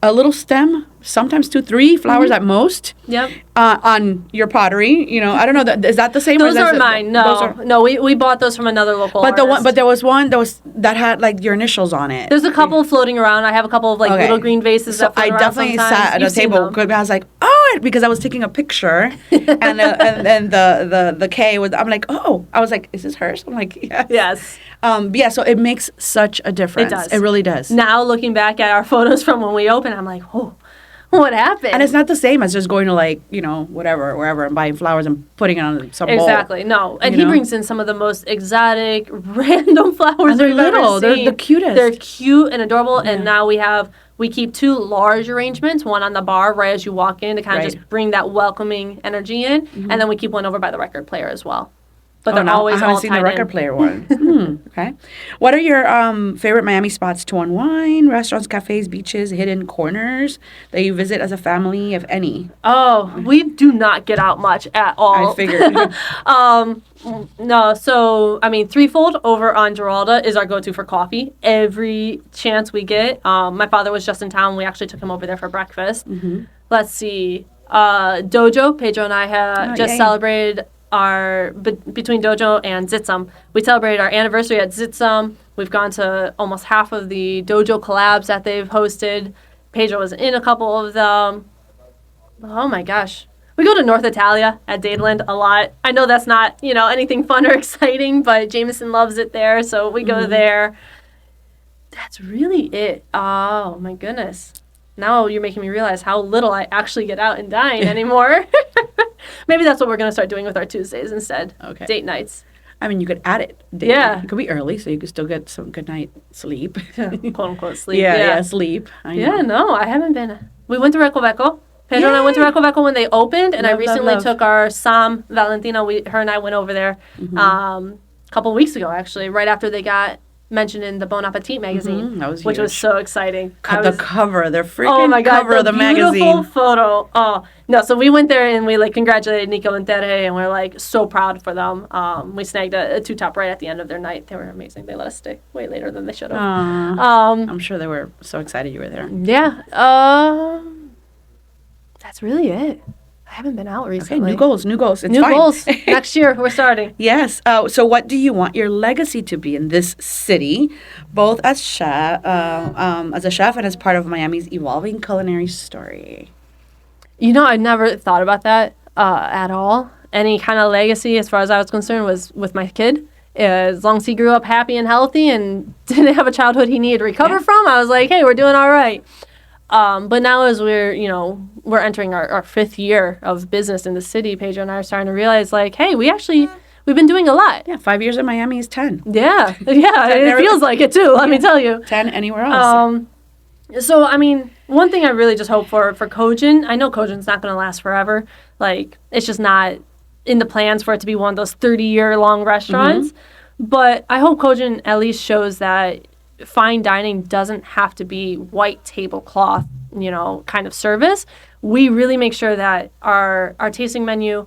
a little stem, sometimes 2, 3 flowers at most. Yep. On your pottery, you know, I don't know. Is that the same? Those aren't mine. No, we bought those from another local. But there was one that had like your initials on it. There's a couple floating around. I have a couple of like little green vases. So I definitely sat at a table. I was like, because I was taking a picture, and then the K was. I'm like, I was like, is this hers? I'm like, yes. Yes. So it makes such a difference. It does. It really does. Now looking back at our photos from when we opened, I'm like, what happened? And it's not the same as just going to like, you know, wherever and buying flowers and putting it on some bowl. Exactly. No. And he brings in some of the most exotic, random flowers. And they're little. They're the cutest. They're cute and adorable. Yeah. And now we keep 2 large arrangements, one on the bar right as you walk in to kind of just bring that welcoming energy in. Mm-hmm. And then we keep one over by the record player as well. But they're always I haven't seen the record player one. Okay. What are your favorite Miami spots to unwind? Restaurants, cafes, beaches, hidden corners that you visit as a family, if any? Oh, we do not get out much at all. I figured. No, so, I mean, Threefold over on Giralda is our go-to for coffee. Every chance we get. My father was just in town. We actually took him over there for breakfast. Mm-hmm. Let's see. Dojo, Pedro and I have celebrated between Dojo and Zitsum. We celebrated our anniversary at Zitsum. We've gone to almost half of the Dojo collabs that they've hosted. Pedro was in a couple of them. Oh my gosh. We go to North Italia at Dadeland a lot. I know that's not, you know, anything fun or exciting, but Jameson loves it there, so we go there. That's really it. Oh my goodness. Now you're making me realize how little I actually get out and dine anymore. Maybe that's what we're going to start doing with our Tuesdays instead. Okay. Date nights. I mean, you could add it. It could be early, so you could still get some good night sleep. Quote unquote sleep. Yeah, sleep. I know. I haven't been. We went to Recoveco. Pedro and I went to Recoveco when they opened, and I recently took our Sam Valentina. Her and I went over there a couple of weeks ago, actually, right after they got mentioned in the Bon Appetit magazine, which was so exciting. The cover, their freaking cover of the magazine. Beautiful photo. Oh, no, so we went there and we like congratulated Nico and Tere, and we're like so proud for them. We snagged a 2-top right at the end of their night. They were amazing. They let us stay way later than they should have. I'm sure they were so excited you were there. Yeah. That's really it. I haven't been out recently. Okay, new goals. It's new fine. Goals. Next year, we're starting. Yes. So what do you want your legacy to be in this city, both as a chef and as part of Miami's evolving culinary story? You know, I never thought about that at all. Any kind of legacy, as far as I was concerned, was with my kid. As long as he grew up happy and healthy and didn't have a childhood he needed to recover from, I was like, hey, we're doing all right. But now as we're entering our 5th year of business in the city, Pedro and I are starting to realize, like, hey, we've been doing a lot. Yeah, 5 years in Miami is 10. Yeah, it feels like it too, let me tell you. 10 anywhere else. So, I mean, one thing I really just hope for Kojin, I know Kojin's not going to last forever. Like, it's just not in the plans for it to be one of those 30-year-long restaurants. Mm-hmm. But I hope Kojin at least shows that fine dining doesn't have to be white tablecloth, kind of service. We really make sure that our tasting menu,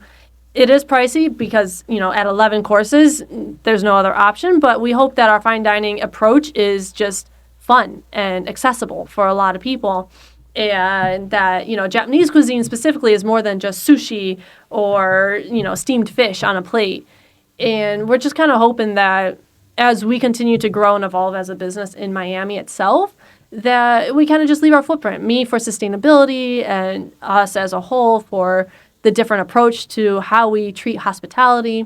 it is pricey because, at 11 courses, there's no other option. But we hope that our fine dining approach is just fun and accessible for a lot of people. And that, Japanese cuisine specifically is more than just sushi or, steamed fish on a plate. And we're just kind of hoping that as we continue to grow and evolve as a business in Miami itself, that we kind of just leave our footprint. Me for sustainability and us as a whole for the different approach to how we treat hospitality.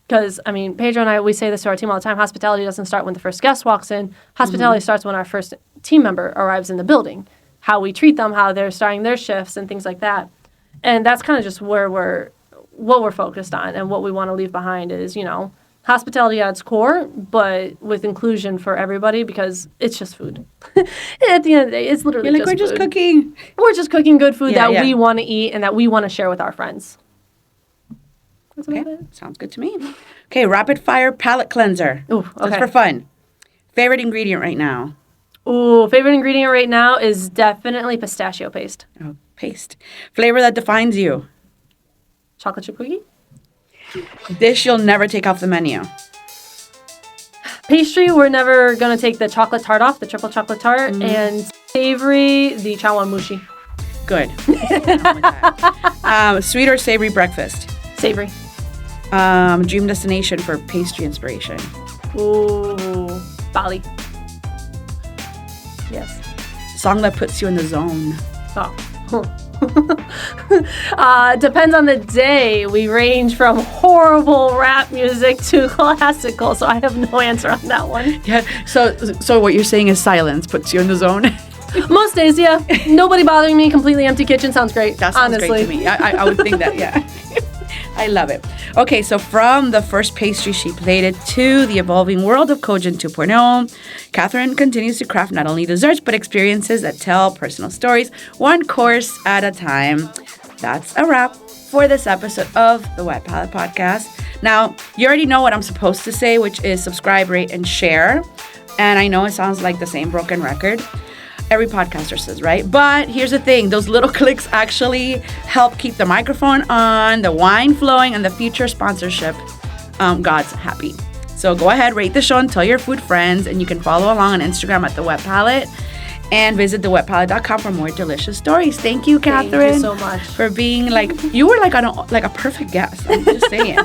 Because, Pedro and I, we say this to our team all the time, hospitality doesn't start when the first guest walks in. Hospitality starts when our first team member arrives in the building. How we treat them, how they're starting their shifts and things like that. And that's kind of just what we're focused on and what we want to leave behind is, hospitality at its core, but with inclusion for everybody because it's just food. At the end of the day, it's literally just food. We're just cooking. We're just cooking good food that we want to eat and that we want to share with our friends. That's okay, sounds good to me. Okay, rapid fire palate cleanser. Ooh, okay. Just for fun. Favorite ingredient right now? Ooh, favorite ingredient right now is definitely pistachio paste. Oh, paste. Flavor that defines you? Chocolate chip cookie. Dish you'll never take off the menu? Pastry, we're never going to take the chocolate tart off, the triple chocolate tart. And savory, the chawanmushi. Good. Sweet or savory breakfast? Savory. Dream destination for pastry inspiration? Ooh, Bali. Yes. Song that puts you in the zone? Depends on the day. We range from horrible rap music to classical, so I have no answer on that one. Yeah. So what you're saying is silence puts you in the zone? Most days, yeah. Nobody bothering me. Completely empty kitchen sounds great. That sounds honestly. great to me. I would think that. Yeah. I love it. Okay, so from the first pastry she plated to the evolving world of Kojin 2.0, Katherine continues to craft not only desserts, but experiences that tell personal stories, one course at a time. That's a wrap for this episode of the Whet Palette Podcast. Now, you already know what I'm supposed to say, which is subscribe, rate, and share. And I know it sounds like the same broken record. Every podcaster says, right? But here's the thing. Those little clicks actually help keep the microphone on, the wine flowing, and the future sponsorship gods happy. So go ahead, rate the show and tell your food friends. And you can follow along on Instagram at The Whet Palette and visit thewhetpalette.com for more delicious stories. Thank you, Katherine. Thank you so much. For being you were like a perfect guest. I'm just saying.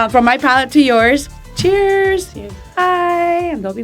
From my palate to yours. Cheers. Cheers. Bye. And don't be